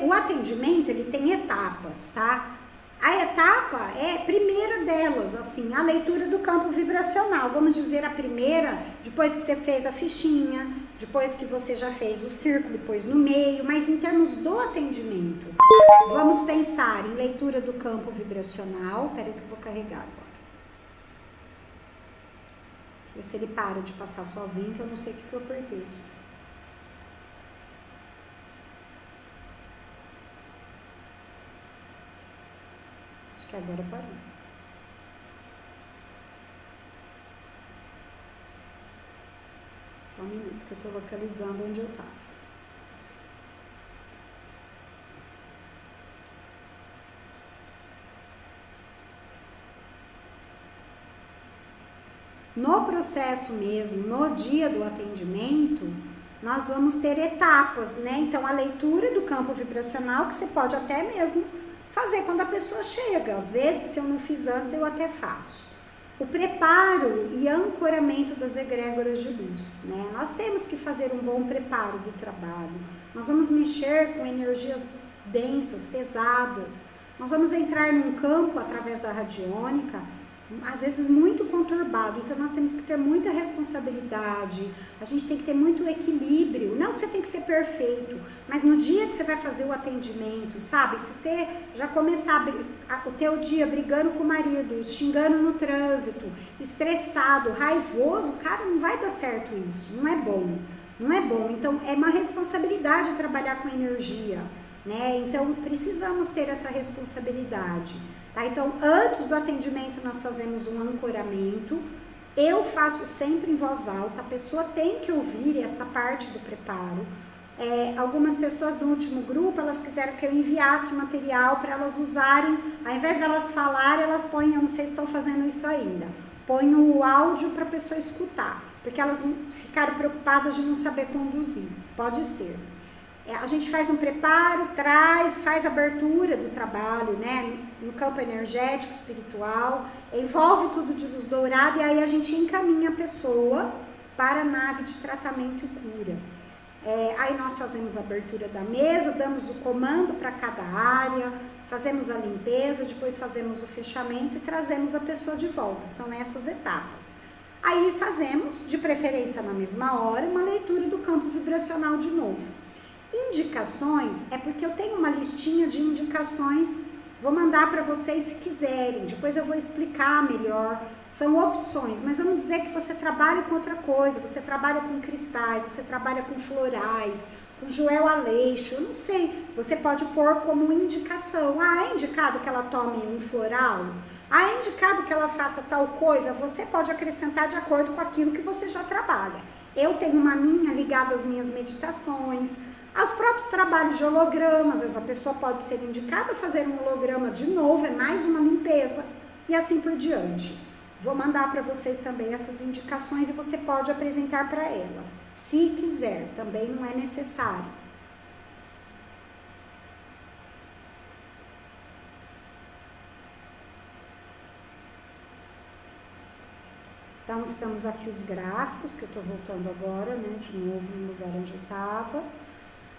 o atendimento, ele tem etapas, tá? A etapa é a primeira delas, assim, a leitura do campo vibracional. Vamos dizer a primeira, depois que você fez a fichinha, depois que você já fez o círculo, pôs no meio, mas em termos do atendimento, vamos pensar em leitura do campo vibracional. Peraí que eu vou carregar agora. Ver se ele para de passar sozinho, que eu não sei o que eu apertei aqui. Acho que agora parou. Só um minuto que eu tô localizando onde eu tava. No processo mesmo, no dia do atendimento, nós vamos ter etapas, né? Então, a leitura do campo vibracional, que você pode até mesmo fazer quando a pessoa chega. Às vezes, se eu não fiz antes, eu até faço. O preparo e ancoramento das egrégoras de luz, né? Nós temos que fazer um bom preparo do trabalho. Nós vamos mexer com energias densas, pesadas. Nós vamos entrar num campo, através da radiônica, às vezes muito conturbado, então nós temos que ter muita responsabilidade, a gente tem que ter muito equilíbrio, não que você tem que ser perfeito, mas no dia que você vai fazer o atendimento, sabe, se você já começar o teu dia brigando com o marido, xingando no trânsito, estressado, raivoso, cara, não vai dar certo isso, não é bom, então é uma responsabilidade trabalhar com energia, né, então precisamos ter essa responsabilidade. Tá? Então, antes do atendimento, nós fazemos um ancoramento. Eu faço sempre em voz alta, a pessoa tem que ouvir essa parte do preparo. Algumas pessoas do último grupo, elas quiseram que eu enviasse o material para elas usarem, ao invés delas falarem, elas põem, eu não sei se estão fazendo isso ainda, põem o áudio para a pessoa escutar, porque elas ficaram preocupadas de não saber conduzir. Pode ser. A gente faz um preparo, faz abertura do trabalho, né, no campo energético, espiritual, envolve tudo de luz dourada e aí a gente encaminha a pessoa para a nave de tratamento e cura. Aí nós fazemos a abertura da mesa, damos o comando para cada área, fazemos a limpeza, depois fazemos o fechamento e trazemos a pessoa de volta. São essas etapas. Aí fazemos, de preferência na mesma hora, uma leitura do campo vibracional de novo. Indicações é porque eu tenho uma listinha de indicações, vou mandar para vocês se quiserem, depois eu vou explicar melhor, são opções, mas vamos dizer que você trabalha com outra coisa, você trabalha com cristais, você trabalha com florais, com Joel Aleixo, eu não sei, você pode pôr como indicação, é indicado que ela tome um floral, é indicado que ela faça tal coisa, você pode acrescentar de acordo com aquilo que você já trabalha. Eu tenho uma minha ligada às minhas meditações, aos próprios trabalhos de hologramas, às vezes a pessoa pode ser indicada a fazer um holograma de novo, é mais uma limpeza e assim por diante. Vou mandar para vocês também essas indicações e você pode apresentar para ela, se quiser, também não é necessário. Então, estamos aqui os gráficos, que eu estou voltando agora, né, de novo no lugar onde eu estava.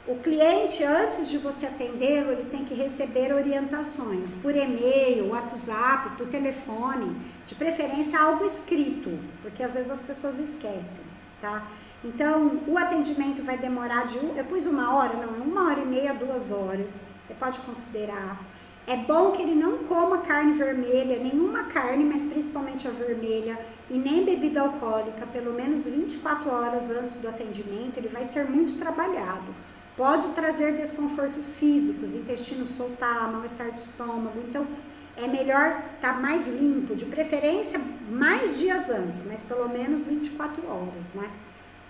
O cliente, antes de você atendê-lo, ele tem que receber orientações por e-mail, WhatsApp, por telefone, de preferência algo escrito, porque às vezes as pessoas esquecem, tá? Então, o atendimento vai demorar eu pus 1 hora, não, 1h30, 2 horas, você pode considerar. É bom que ele não coma carne vermelha, nenhuma carne, mas principalmente a vermelha, e nem bebida alcoólica, pelo menos 24 horas antes do atendimento, ele vai ser muito trabalhado. Pode trazer desconfortos físicos, intestino soltar, mal-estar de estômago, então é melhor estar mais limpo, de preferência mais dias antes, mas pelo menos 24 horas, né?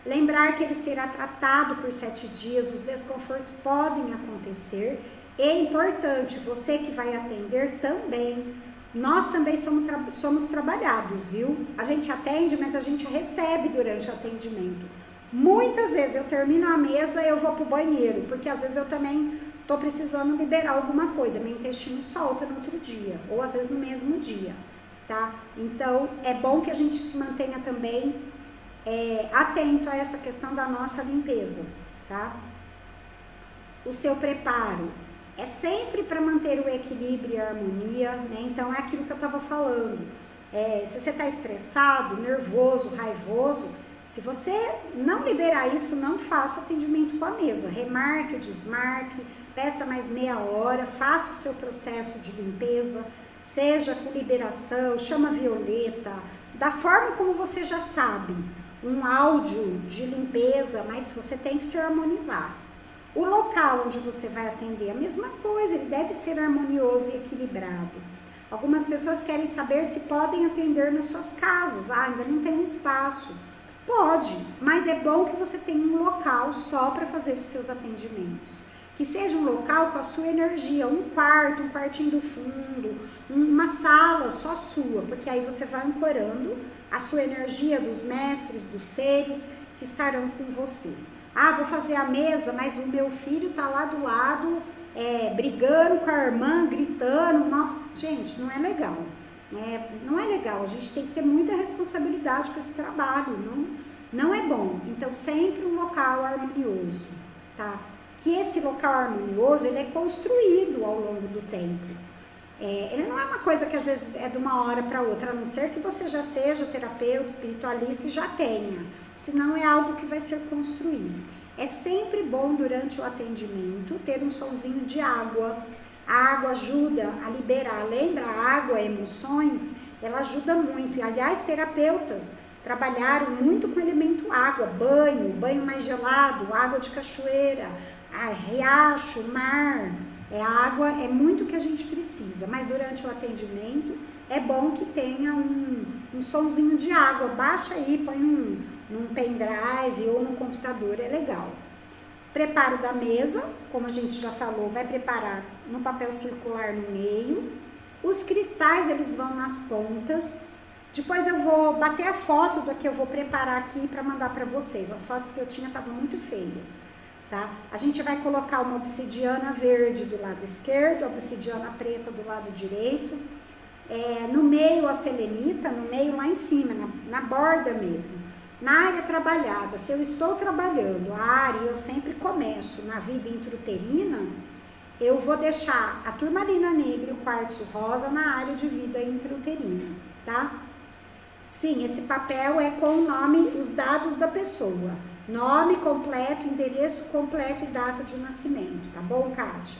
Lembrar que ele será tratado por 7 dias, os desconfortos podem acontecer, é importante, você que vai atender também, nós também somos trabalhados, viu? A gente atende, mas a gente recebe durante o atendimento. Muitas vezes eu termino a mesa e eu vou pro banheiro, porque às vezes eu também tô precisando liberar alguma coisa, meu intestino solta no outro dia, ou às vezes no mesmo dia, tá? Então, é bom que a gente se mantenha também atento a essa questão da nossa limpeza, tá? O seu preparo é sempre para manter o equilíbrio e a harmonia, né? Então, é aquilo que eu estava falando. Se você está estressado, nervoso, raivoso, se você não liberar isso, não faça o atendimento com a mesa. Remarque, desmarque, peça mais meia hora, faça o seu processo de limpeza, seja com liberação, chama a Violeta, da forma como você já sabe, um áudio de limpeza, mas você tem que se harmonizar. O local onde você vai atender, a mesma coisa, ele deve ser harmonioso e equilibrado. Algumas pessoas querem saber se podem atender nas suas casas, ainda não tem espaço. Pode, mas é bom que você tenha um local só para fazer os seus atendimentos. Que seja um local com a sua energia, um quarto, um quartinho do fundo, uma sala só sua, porque aí você vai ancorando a sua energia dos mestres, dos seres que estarão com você. Vou fazer a mesa, mas o meu filho está lá do lado, brigando com a irmã, gritando. Gente, não é legal. Não é legal, a gente tem que ter muita responsabilidade com esse trabalho, não é bom. Então, sempre um local harmonioso, tá? Que esse local harmonioso, ele é construído ao longo do tempo. Ele não é uma coisa que às vezes é de uma hora para outra, a não ser que você já seja terapeuta, espiritualista e já tenha. Senão é algo que vai ser construído. É sempre bom durante o atendimento ter um solzinho de água. A água ajuda a liberar, lembra? A água, emoções, ela ajuda muito. E aliás, terapeutas trabalharam muito com o elemento água, banho mais gelado, água de cachoeira, riacho, mar. A água é muito o que a gente precisa, mas durante o atendimento é bom que tenha um sonzinho de água. Baixa aí, põe num pendrive ou no computador, é legal. Preparo da mesa, como a gente já falou, vai preparar no papel circular no meio. Os cristais, eles vão nas pontas. Depois eu vou bater a foto do que eu vou preparar aqui para mandar para vocês. As fotos que eu tinha estavam muito feias, tá? A gente vai colocar uma obsidiana verde do lado esquerdo, a obsidiana preta do lado direito. No meio a selenita, no meio lá em cima, na borda mesmo. Na área trabalhada, se eu estou trabalhando a área, eu sempre começo na vida intrauterina, eu vou deixar a turmalina negra e o quartzo rosa na área de vida intrauterina, tá? Sim, esse papel é com o nome, os dados da pessoa. Nome completo, endereço completo e data de nascimento, tá bom, Kátia?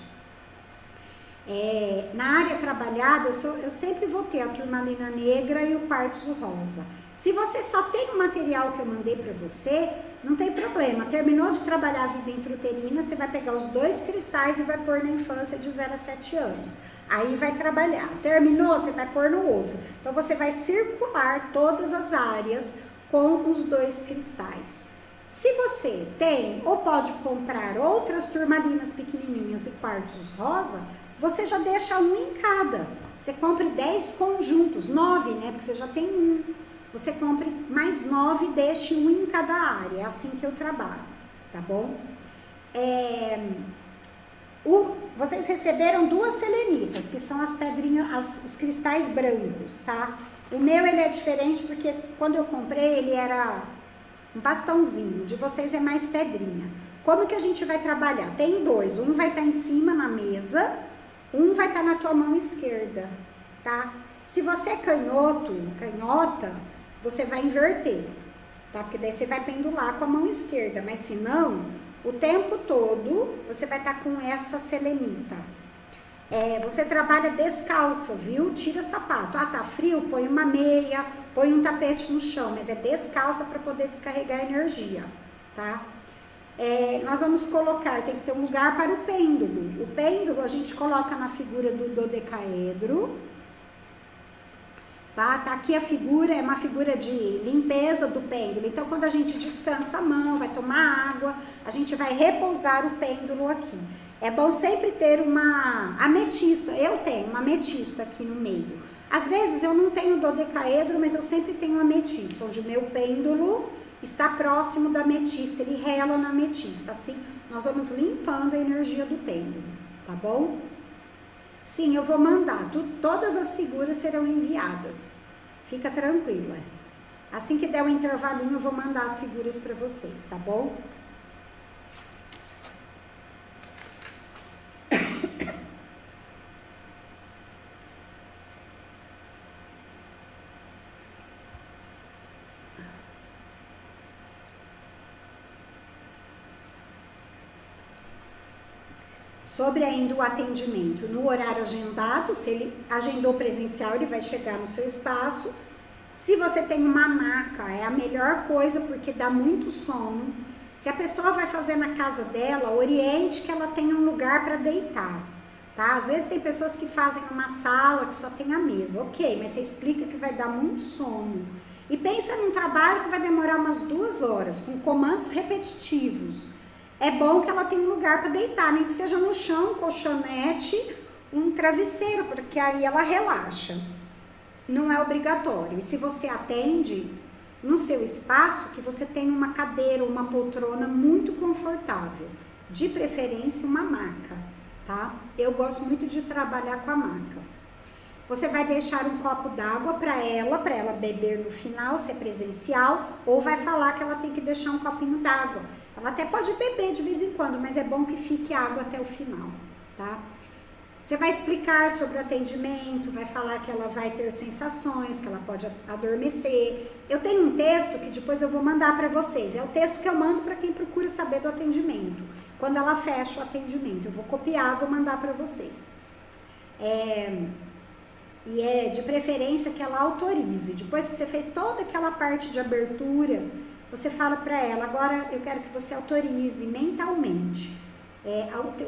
Na área trabalhada, eu sempre vou ter a turmalina negra e o quartzo rosa. Se você só tem o material que eu mandei para você, não tem problema. Terminou de trabalhar a vida intrauterina, você vai pegar os 2 cristais e vai pôr na infância de 0 a 7 anos. Aí vai trabalhar. Terminou, você vai pôr no outro. Então, você vai circular todas as áreas com os 2 cristais. Se você tem ou pode comprar outras turmalinas pequenininhas e quartzos rosa, você já deixa um em cada. Você compre 10 conjuntos, 9, né? Porque você já tem um. Você compre mais 9 e deixe um em cada área. É assim que eu trabalho, tá bom? Vocês receberam 2 selenitas, que são as pedrinhas, os cristais brancos, tá? O meu, ele é diferente porque quando eu comprei, ele era um bastãozinho. De vocês é mais pedrinha. Como que a gente vai trabalhar? Tem 2. Um vai estar em cima na mesa, um vai estar na tua mão esquerda, tá? Se você é canhota, você vai inverter, tá? Porque daí você vai pendular com a mão esquerda, mas se não, o tempo todo você vai estar com essa selenita. Você trabalha descalça, viu? Tira sapato. Tá frio? Põe uma meia, põe um tapete no chão, mas é descalça para poder descarregar energia, tá? Nós vamos colocar, tem que ter um lugar para o pêndulo. O pêndulo a gente coloca na figura do dodecaedro. Tá aqui a figura, é uma figura de limpeza do pêndulo. Então, quando a gente descansa a mão, vai tomar água, a gente vai repousar o pêndulo aqui. É bom sempre ter uma ametista. Eu tenho uma ametista aqui no meio. Às vezes eu não tenho dodecaedro, mas eu sempre tenho uma ametista, onde o meu pêndulo está próximo da ametista, ele rela na ametista. Assim, nós vamos limpando a energia do pêndulo, tá bom? Sim, eu vou mandar. Todas as figuras serão enviadas. Fica tranquila. Assim que der um intervalinho, eu vou mandar as figuras para vocês, tá bom? Sobre ainda o atendimento, no horário agendado, se ele agendou presencial, ele vai chegar no seu espaço. Se você tem uma maca, é a melhor coisa porque dá muito sono. Se a pessoa vai fazer na casa dela, oriente que ela tenha um lugar para deitar, tá? Às vezes tem pessoas que fazem numa sala que só tem a mesa, ok, mas você explica que vai dar muito sono. E pensa num trabalho que vai demorar umas 2 horas, com comandos repetitivos. É bom que ela tenha um lugar para deitar, nem que seja no chão, um colchonete, um travesseiro, porque aí ela relaxa. Não é obrigatório. E se você atende no seu espaço, que você tenha uma cadeira ou uma poltrona muito confortável. De preferência, uma maca, tá? Eu gosto muito de trabalhar com a maca. Você vai deixar um copo d'água para ela beber no final, se é presencial, ou vai falar que ela tem que deixar um copinho d'água. Ela até pode beber de vez em quando, mas é bom que fique água até o final, tá? Você vai explicar sobre o atendimento, vai falar que ela vai ter sensações, que ela pode adormecer. Eu tenho um texto que depois eu vou mandar para vocês. É o texto que eu mando para quem procura saber do atendimento. Quando ela fecha o atendimento, eu vou copiar, vou mandar para vocês. E é de preferência que ela autorize. Depois que você fez toda aquela parte de abertura, você fala para ela, agora eu quero que você autorize mentalmente.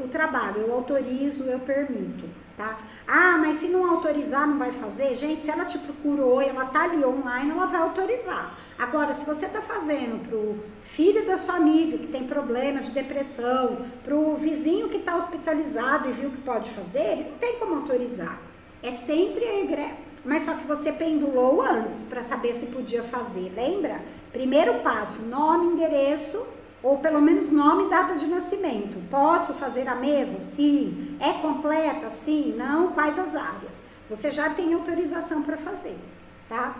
O trabalho, eu autorizo, eu permito, tá? Ah, mas se não autorizar, não vai fazer? Gente, se ela te procurou e ela tá ali online, ela vai autorizar. Agora, se você tá fazendo pro filho da sua amiga que tem problema de depressão, pro vizinho que tá hospitalizado e viu que pode fazer, ele não tem como autorizar. É sempre a igreja, mas só que você pendulou antes para saber se podia fazer, lembra? Primeiro passo, nome, endereço, ou pelo menos nome e data de nascimento. Posso fazer a mesa? Sim. É completa? Sim. Não? Quais as áreas? Você já tem autorização para fazer, tá?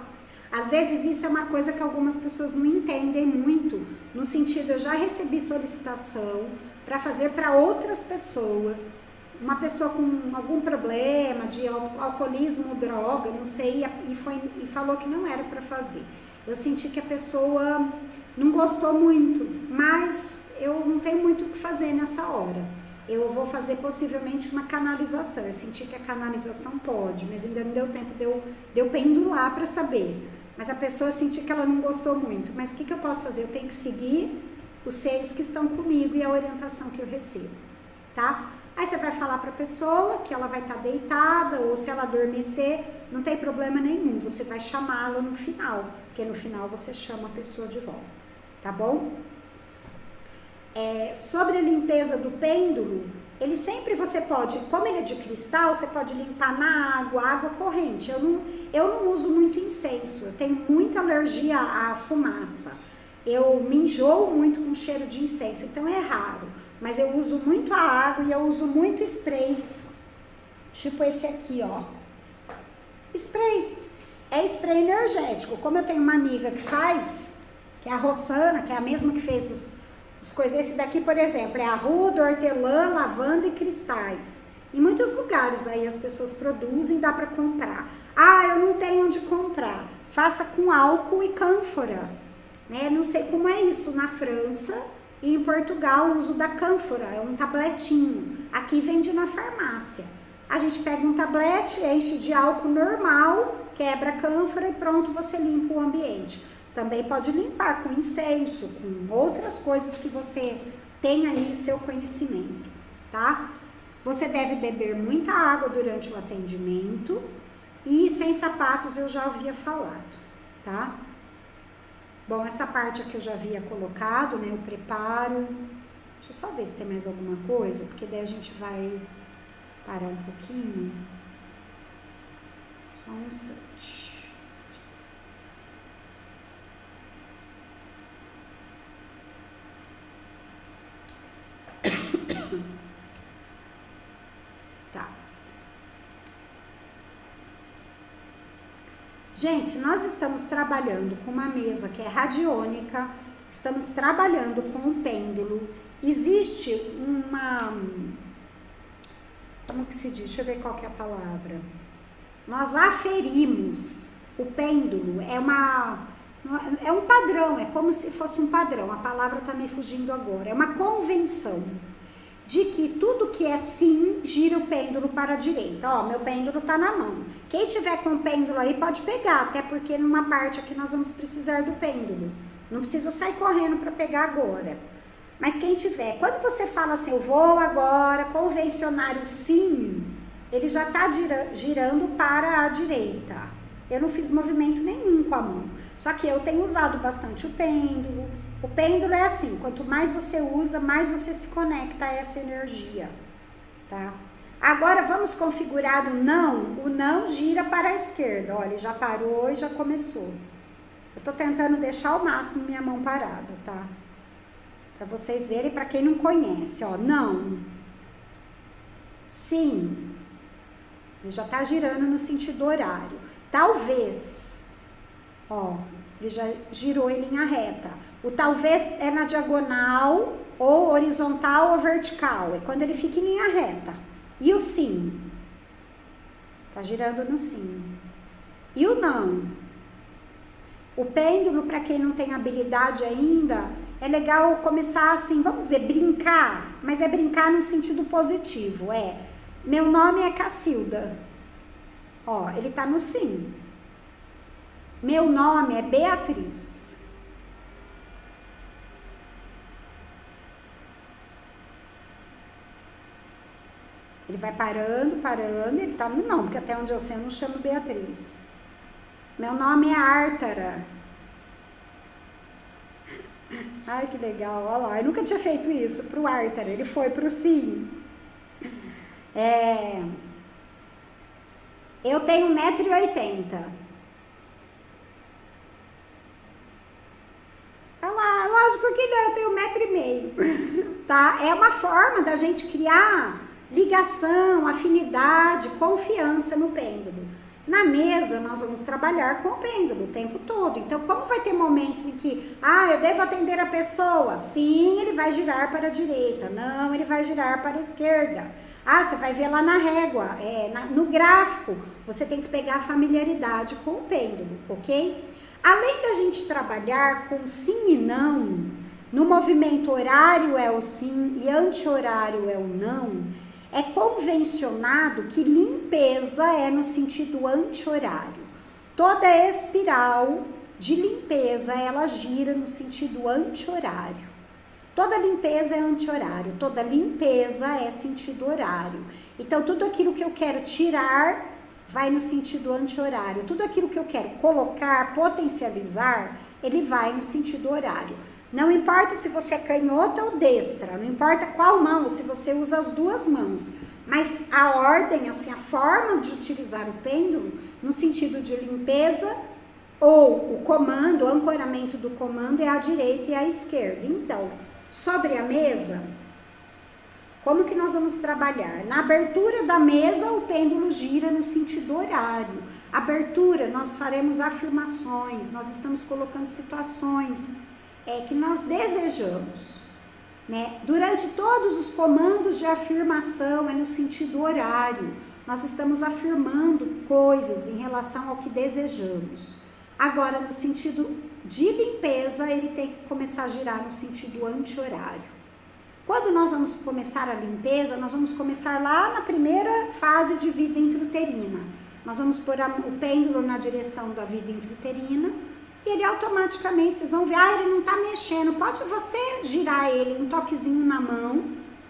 Às vezes isso é uma coisa que algumas pessoas não entendem muito, no sentido, eu já recebi solicitação para fazer para outras pessoas, uma pessoa com algum problema de alcoolismo, droga, não sei, e falou que não era para fazer. Eu senti que a pessoa não gostou muito, mas eu não tenho muito o que fazer nessa hora. Eu vou fazer possivelmente uma canalização. Eu senti que a canalização pode, mas ainda não deu tempo de eu pendular para saber. Mas a pessoa senti que ela não gostou muito. Mas o que eu posso fazer? Eu tenho que seguir os seres que estão comigo e a orientação que eu recebo, tá? Aí você vai falar para a pessoa que ela vai estar deitada, ou se ela adormecer, não tem problema nenhum. Você vai chamá-la no final, porque no final você chama a pessoa de volta, tá bom? Sobre a limpeza do pêndulo, ele sempre você pode, como ele é de cristal, você pode limpar na água corrente. Eu não uso muito incenso, eu tenho muita alergia à fumaça. Eu me enjoo muito com cheiro de incenso, então é raro. Mas eu uso muito a água e eu uso muito sprays, tipo esse aqui, ó. Spray. É spray energético. Como eu tenho uma amiga que faz, que é a Rossana, que é a mesma que fez os coisas. Esse daqui, por exemplo, é arruda, hortelã, lavanda e cristais. Em muitos lugares aí as pessoas produzem, dá para comprar. Ah, eu não tenho onde comprar. Faça com álcool e cânfora. Né? Não sei como é isso na França. E em Portugal, o uso da cânfora, é um tabletinho. Aqui vende na farmácia. A gente pega um tablete, enche de álcool normal, quebra a cânfora e pronto, você limpa o ambiente. Também pode limpar com incenso, com outras coisas que você tem aí seu conhecimento, tá? Você deve beber muita água durante o atendimento e sem sapatos eu já havia falado, tá? Bom, essa parte aqui eu já havia colocado, né, o preparo. Deixa eu só ver se tem mais alguma coisa, porque daí a gente vai parar um pouquinho. Só um instante. Tá. Gente, nós estamos trabalhando com uma mesa que é radiônica, estamos trabalhando com um pêndulo. Existe uma... Como que se diz? Deixa eu ver qual que é a palavra. Nós aferimos o pêndulo, é um padrão, é como se fosse um padrão. A palavra está me fugindo agora. É uma convenção de que tudo que é sim, gira o pêndulo para a direita. Ó, meu pêndulo tá na mão. Quem tiver com o pêndulo aí pode pegar, até porque numa parte aqui nós vamos precisar do pêndulo. Não precisa sair correndo para pegar agora. Mas quem tiver, quando você fala assim, eu vou agora convencionar o sim, ele já tá girando para a direita. Eu não fiz movimento nenhum com a mão. Só que eu tenho usado bastante o pêndulo. O pêndulo é assim, quanto mais você usa, mais você se conecta a essa energia, tá? Agora vamos configurar o não gira para a esquerda, olha, ele já parou e já começou. Eu tô tentando deixar ao máximo minha mão parada, tá? Para vocês verem, para quem não conhece, ó, não, sim, ele já tá girando no sentido horário, talvez, ó, ele já girou em linha reta. O talvez é na diagonal, ou horizontal ou vertical. É quando ele fica em linha reta. E o sim? Tá girando no sim. E o não? O pêndulo, para quem não tem habilidade ainda, é legal começar assim, vamos dizer, brincar, mas é brincar no sentido positivo. Meu nome é Cacilda. Ó, ele tá no sim. Meu nome é Beatriz. Ele vai parando, ele tá no não, porque até onde eu sei eu não chamo Beatriz. Meu nome é Ártara. Ai, que legal, olha lá. Eu nunca tinha feito isso pro Ártara, ele foi pro sim. Eu tenho 1,80 m. Olha lá, lógico que não, eu tenho 1,5 m. Tá? É uma forma da gente criar ligação, afinidade, confiança no pêndulo. Na mesa, nós vamos trabalhar com o pêndulo o tempo todo. Então, como vai ter momentos em que, eu devo atender a pessoa? Sim, ele vai girar para a direita. Não, ele vai girar para a esquerda. Você vai ver lá na régua, no gráfico. Você tem que pegar a familiaridade com o pêndulo, ok? Além da gente trabalhar com sim e não, no movimento horário é o sim e anti-horário é o não, é convencionado que limpeza é no sentido anti-horário. Toda espiral de limpeza, ela gira no sentido anti-horário. Toda limpeza é anti-horário, toda limpeza é sentido horário. Então, tudo aquilo que eu quero tirar vai no sentido anti-horário. Tudo aquilo que eu quero colocar, potencializar, ele vai no sentido horário. Não importa se você é canhota ou destra, não importa qual mão, se você usa as duas mãos, mas a ordem, assim, a forma de utilizar o pêndulo no sentido de limpeza ou o comando, o ancoramento do comando é à direita e à esquerda. Então, sobre a mesa, como que nós vamos trabalhar? Na abertura da mesa, o pêndulo gira no sentido horário. Abertura, nós faremos afirmações, nós estamos colocando situações que nós desejamos, né? Durante todos os comandos de afirmação é no sentido horário. Nós estamos afirmando coisas em relação ao que desejamos. Agora, no sentido de limpeza, ele tem que começar a girar no sentido anti-horário. Quando nós vamos começar a limpeza, nós vamos começar lá na primeira fase de vida intrauterina. Nós vamos pôr o pêndulo na direção da vida intrauterina e ele automaticamente, vocês vão ver, ele não está mexendo. Pode você girar ele, um toquezinho na mão,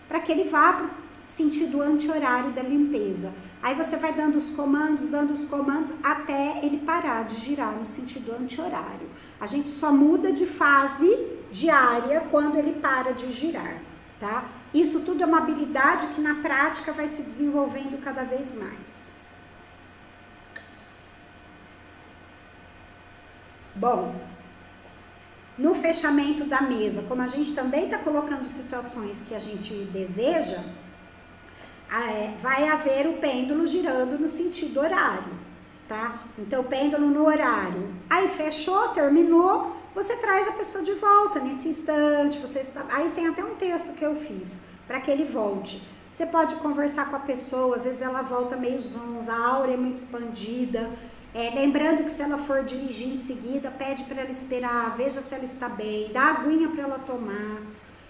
para que ele vá para o sentido anti-horário da limpeza. Aí você vai dando os comandos, até ele parar de girar no sentido anti-horário. A gente só muda de fase diária quando ele para de girar, tá? Isso tudo é uma habilidade que na prática vai se desenvolvendo cada vez mais. Bom, no fechamento da mesa, como a gente também está colocando situações que a gente deseja, vai haver o pêndulo girando no sentido horário, tá? Então, o pêndulo no horário. Aí, fechou, terminou, você traz a pessoa de volta nesse instante. Aí tem até um texto que eu fiz, para que ele volte. Você pode conversar com a pessoa, às vezes ela volta meio zonza, a aura é muito expandida. Lembrando que se ela for dirigir em seguida, pede para ela esperar, veja se ela está bem, dá aguinha para ela tomar.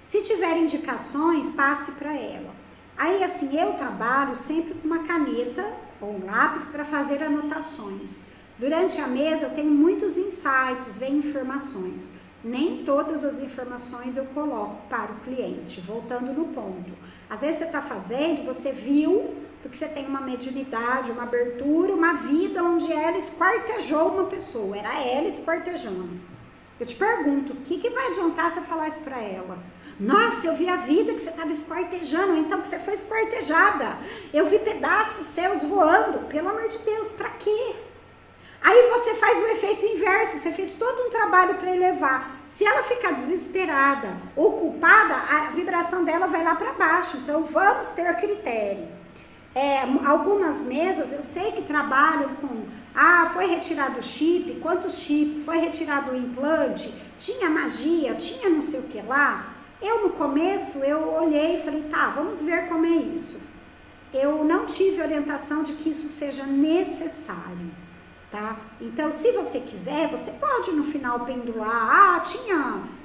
Se tiver indicações, passe para ela. Aí, assim, eu trabalho sempre com uma caneta ou um lápis para fazer anotações. Durante a mesa, eu tenho muitos insights, vem informações. Nem todas as informações eu coloco para o cliente, voltando no ponto. Às vezes você está fazendo, você viu, porque você tem uma mediunidade, uma abertura, uma vida onde ela esquartejou uma pessoa, era ela esquartejando. Eu te pergunto, o que vai adiantar você falar isso para ela? Nossa, eu vi a vida que você estava esquartejando, então que você foi esquartejada. Eu vi pedaços seus voando, pelo amor de Deus, para quê? Aí você faz o efeito inverso, você fez todo um trabalho para elevar. Se ela ficar desesperada ou culpada, a vibração dela vai lá para baixo. Então vamos ter critério. Algumas mesas eu sei que trabalham com, foi retirado o chip, quantos chips, foi retirado o implante, tinha magia, tinha não sei o que lá. Eu no começo, eu olhei e falei, tá, vamos ver como é isso. eu não tive orientação de que isso seja necessário, tá? Então, se você quiser, você pode no final pendular,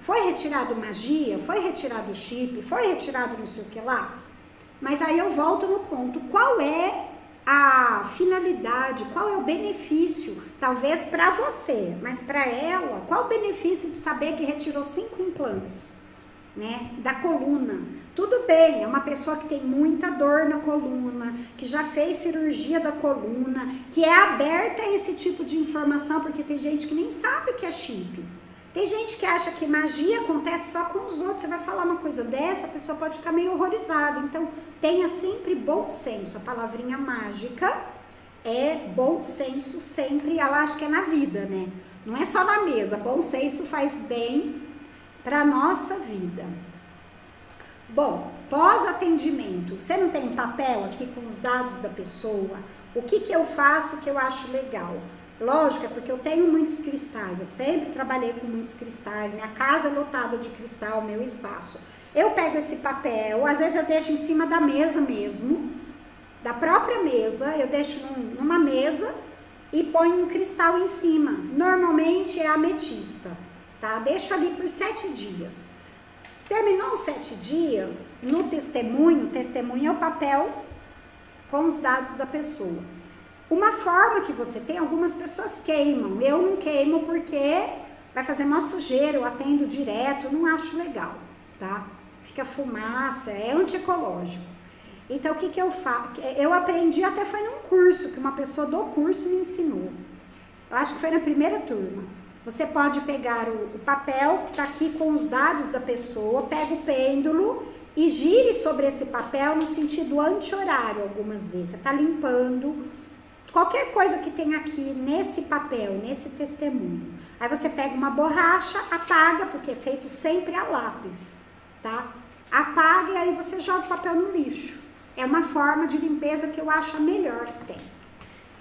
foi retirado magia, foi retirado chip, foi retirado não sei o que lá, mas aí eu volto no ponto, qual é a finalidade, qual é o benefício, talvez para você, mas para ela, qual o benefício de saber que retirou 5 implantes, né, da coluna? Tudo bem, é uma pessoa que tem muita dor na coluna, que já fez cirurgia da coluna, que é aberta a esse tipo de informação, porque tem gente que nem sabe o que é chip. Tem gente que acha que magia acontece só com os outros. Você vai falar uma coisa dessa, a pessoa pode ficar meio horrorizada. Então, tenha sempre bom senso. A palavrinha mágica é bom senso sempre, eu acho que é na vida, né? Não é só na mesa. Bom senso faz bem para nossa vida. Bom, pós-atendimento, você não tem um papel aqui com os dados da pessoa? O que eu faço que eu acho legal? Lógico, é porque eu tenho muitos cristais, eu sempre trabalhei com muitos cristais, minha casa é lotada de cristal, meu espaço. Eu pego esse papel, às vezes eu deixo em cima da mesa mesmo, da própria mesa, eu deixo numa mesa e ponho um cristal em cima. Normalmente é ametista, tá? Deixo ali por 7 dias. Terminou os 7 dias, no testemunho é o papel com os dados da pessoa. Uma forma que você tem, algumas pessoas queimam, eu não queimo porque vai fazer mó sujeira, eu atendo direto, eu não acho legal, tá? Fica fumaça, é antiecológico. Então, o que eu faço? Eu aprendi, até foi num curso, que uma pessoa do curso me ensinou. Eu acho que foi na primeira turma. Você pode pegar o papel que está aqui com os dados da pessoa, pega o pêndulo e gire sobre esse papel no sentido anti-horário algumas vezes. Você está limpando qualquer coisa que tem aqui nesse papel, nesse testemunho. Aí você pega uma borracha, apaga, porque é feito sempre a lápis, tá? Apaga e aí você joga o papel no lixo. É uma forma de limpeza que eu acho a melhor que tem.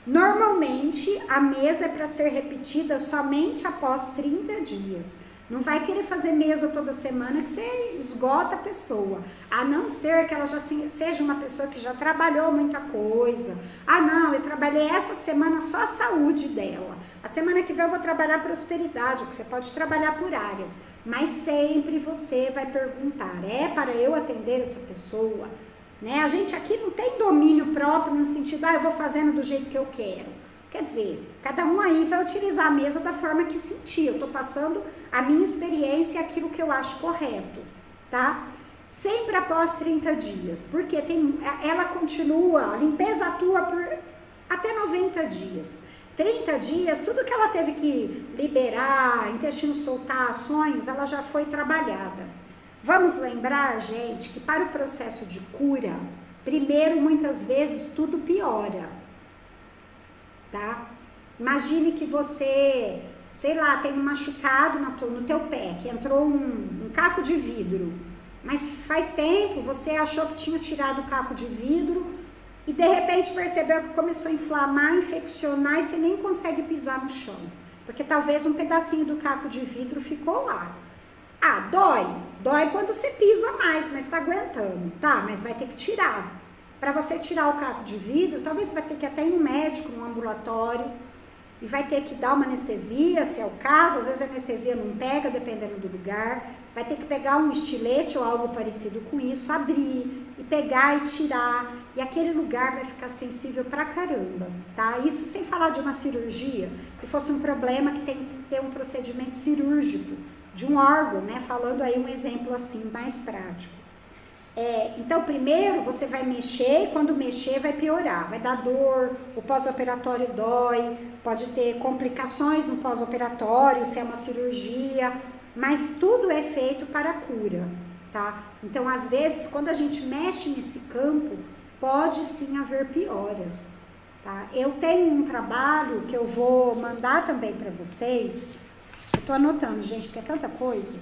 Normalmente, a mesa é para ser repetida somente após 30 dias. Não vai querer fazer mesa toda semana que você esgota a pessoa. A não ser que ela já seja uma pessoa que já trabalhou muita coisa. Ah, não, eu trabalhei essa semana só a saúde dela. A semana que vem eu vou trabalhar prosperidade, porque você pode trabalhar por áreas. Mas sempre você vai perguntar, é para eu atender essa pessoa? Né? A gente aqui não tem domínio próprio no sentido, eu vou fazendo do jeito que eu quero. Quer dizer, cada um aí vai utilizar a mesa da forma que sentir. Eu estou passando a minha experiência e aquilo que eu acho correto, tá? Sempre após 30 dias, porque ela continua, a limpeza atua por até 90 dias. 30 dias, tudo que ela teve que liberar, intestino soltar, sonhos, ela já foi trabalhada. Vamos lembrar, gente, que para o processo de cura, primeiro, muitas vezes, tudo piora, tá? Imagine que você, sei lá, tem um machucado no teu pé, que entrou um caco de vidro, mas faz tempo você achou que tinha tirado o caco de vidro e de repente percebeu que começou a inflamar, infeccionar e você nem consegue pisar no chão, porque talvez um pedacinho do caco de vidro ficou lá. Ah, dói quando você pisa mais, mas tá aguentando, tá? Mas vai ter que tirar. Para você tirar o caco de vidro, talvez você vai ter que até ir no médico, no ambulatório, e vai ter que dar uma anestesia, se é o caso, às vezes a anestesia não pega, dependendo do lugar, vai ter que pegar um estilete ou algo parecido com isso, abrir, e pegar e tirar, e aquele lugar vai ficar sensível pra caramba, tá? Isso sem falar de uma cirurgia, se fosse um problema que tem que ter um procedimento cirúrgico, de um órgão, né? Falando aí um exemplo assim, mais prático. Então, primeiro você vai mexer, e quando mexer vai piorar, vai dar dor, o pós-operatório dói, pode ter complicações no pós-operatório, se é uma cirurgia, mas tudo é feito para a cura, tá? Então, às vezes, quando a gente mexe nesse campo, pode sim haver pioras, tá? Eu tenho um trabalho que eu vou mandar também para vocês, eu tô anotando, gente, porque é tanta coisa.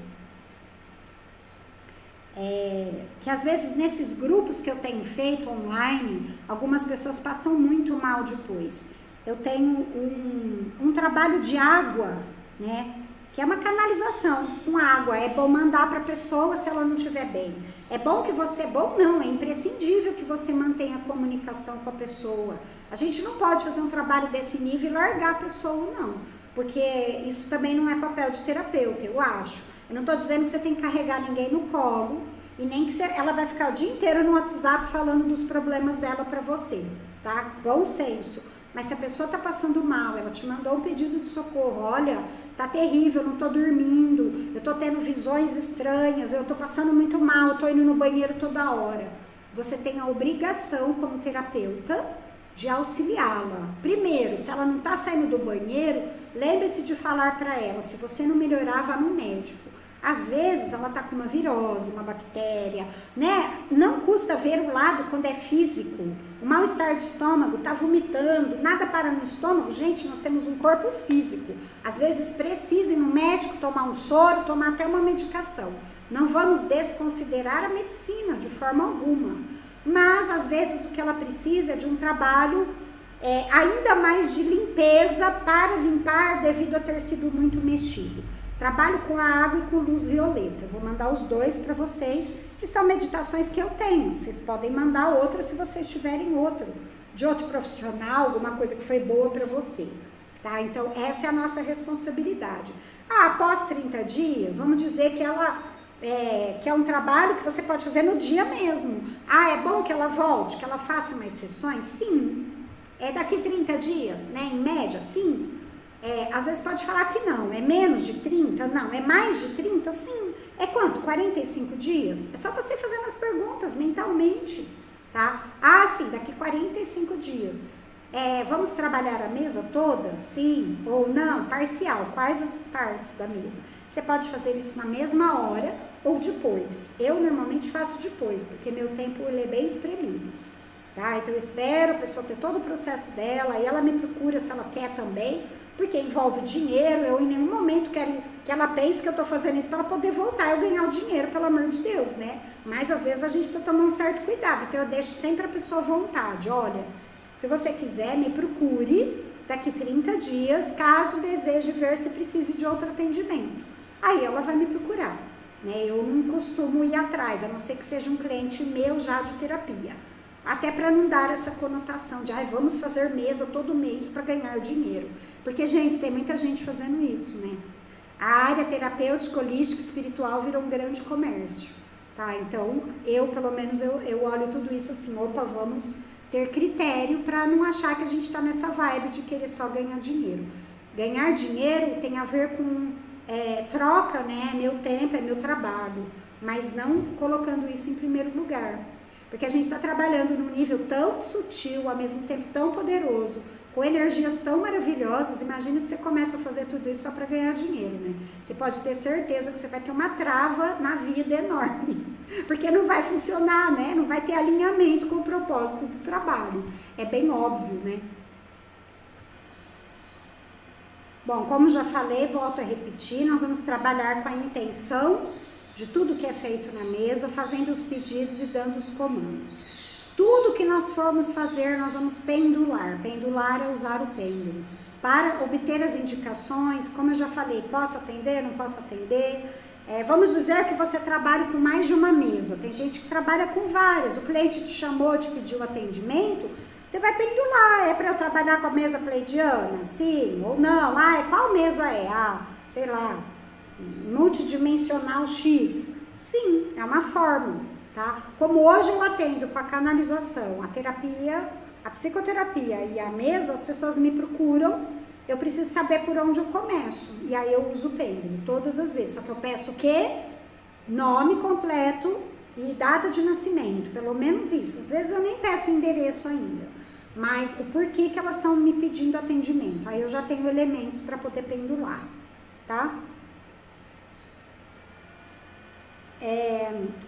Que às vezes nesses grupos que eu tenho feito online, algumas pessoas passam muito mal depois. Eu tenho um trabalho de água, né? que é uma canalização com água. É bom mandar para a pessoa se ela não estiver bem. É bom que você, bom não, é imprescindível que você mantenha a comunicação com a pessoa. A gente não pode fazer um trabalho desse nível e largar a pessoa, não. Porque isso também não é papel de terapeuta, eu acho. Eu não estou dizendo que você tem que carregar ninguém no colo e nem que ela vai ficar o dia inteiro no WhatsApp falando dos problemas dela para você, tá? Bom senso. Mas se a pessoa está passando mal, ela te mandou um pedido de socorro, olha, tá terrível, eu não estou dormindo, eu estou tendo visões estranhas, eu estou passando muito mal, eu estou indo no banheiro toda hora. Você tem a obrigação, como terapeuta, de auxiliá-la. Primeiro, se ela não está saindo do banheiro, lembre-se de falar para ela, se você não melhorar, vá no médico. Às vezes ela está com uma virose, uma bactéria, né? Não custa ver o lado quando é físico. O mal-estar de estômago, está vomitando, nada para no estômago. Gente, nós temos um corpo físico. Às vezes precisa ir no médico, tomar um soro, tomar até uma medicação. Não vamos desconsiderar a medicina de forma alguma. Mas, às vezes, o que ela precisa é de um trabalho ainda mais de limpeza para limpar devido a ter sido muito mexido. Trabalho com a água e com luz violeta. Eu vou mandar os dois para vocês, que são meditações que eu tenho. Vocês podem mandar outro se vocês tiverem outro, de outro profissional, alguma coisa que foi boa para você. Tá? Então, essa é a nossa responsabilidade. Após 30 dias, vamos dizer que que é um trabalho que você pode fazer no dia mesmo. É bom que ela volte, que ela faça mais sessões? Sim. É daqui 30 dias, né? Em média, sim. Às vezes pode falar que não, é menos de 30? Não, é mais de 30? Sim. É quanto? 45 dias? É só você fazendo as perguntas mentalmente, tá? Sim, daqui 45 dias. Vamos trabalhar a mesa toda? Sim ou não? Parcial. Quais as partes da mesa? Você pode fazer isso na mesma hora ou depois. Eu normalmente faço depois, porque meu tempo ele é bem espremido. Tá? Então eu espero a pessoa ter todo o processo dela, aí ela me procura se ela quer também, porque envolve dinheiro. Eu em nenhum momento quero que ela pense que eu estou fazendo isso para ela poder voltar e eu ganhar o dinheiro, pelo amor de Deus, né? Mas às vezes a gente tem que tomar um certo cuidado, então eu deixo sempre a pessoa à vontade. Olha, se você quiser, me procure daqui 30 dias, caso deseje ver se precise de outro atendimento. Aí ela vai me procurar, né? Eu não costumo ir atrás, a não ser que seja um cliente meu já de terapia. Até para não dar essa conotação de, vamos fazer mesa todo mês para ganhar dinheiro. Porque, gente, tem muita gente fazendo isso, né? A área terapêutica, holística, espiritual virou um grande comércio, tá? Então, pelo menos, eu olho tudo isso assim, vamos ter critério para não achar que a gente está nessa vibe de querer só ganhar dinheiro. Ganhar dinheiro tem a ver com troca, né? É meu tempo, é meu trabalho, mas não colocando isso em primeiro lugar. Porque a gente está trabalhando num nível tão sutil, ao mesmo tempo tão poderoso, com energias tão maravilhosas. Imagina se você começa a fazer tudo isso só para ganhar dinheiro, né? Você pode ter certeza que você vai ter uma trava na vida enorme, porque não vai funcionar, né? Não vai ter alinhamento com o propósito do trabalho. É bem óbvio, né? Bom, como já falei, volto a repetir, nós vamos trabalhar com a intenção de tudo que é feito na mesa, fazendo os pedidos e dando os comandos. Tudo que nós formos fazer, nós vamos pendular. Pendular é usar o pêndulo. Para obter as indicações, como eu já falei, posso atender, não posso atender? Vamos dizer que você trabalha com mais de uma mesa. Tem gente que trabalha com várias. O cliente te chamou, te pediu atendimento, você vai pendular. É para eu trabalhar com a mesa pleidiana? Sim ou não? Qual mesa é? Sei lá, multidimensional X. Sim, é uma fórmula, tá? Como hoje eu atendo com a canalização, a terapia, a psicoterapia e a mesa, as pessoas me procuram, eu preciso saber por onde eu começo. E aí eu uso o pêndulo todas as vezes. Só que eu peço o quê? Nome completo e data de nascimento, pelo menos isso. Às vezes eu nem peço o endereço ainda, mas o porquê que elas estão me pedindo atendimento. Aí eu já tenho elementos para poder pendular, tá?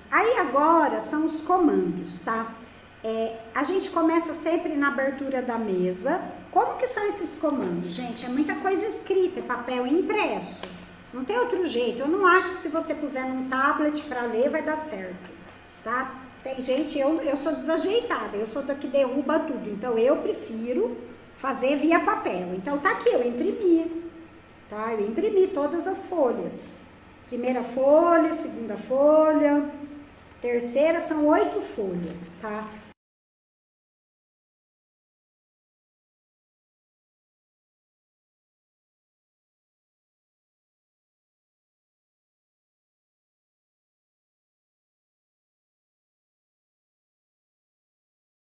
Aí agora são os comandos, tá? A gente começa sempre na abertura da mesa. Como que são esses comandos, gente? É muita coisa escrita, é papel impresso. Não tem outro jeito. Eu não acho que se você puser num tablet para ler vai dar certo, tá? Tem gente, eu sou desajeitada, eu sou da que derruba tudo. Então eu prefiro fazer via papel. Então tá aqui, eu imprimi. tá? Eu imprimi todas as folhas. Primeira folha, segunda folha, terceira, são 8 folhas, tá?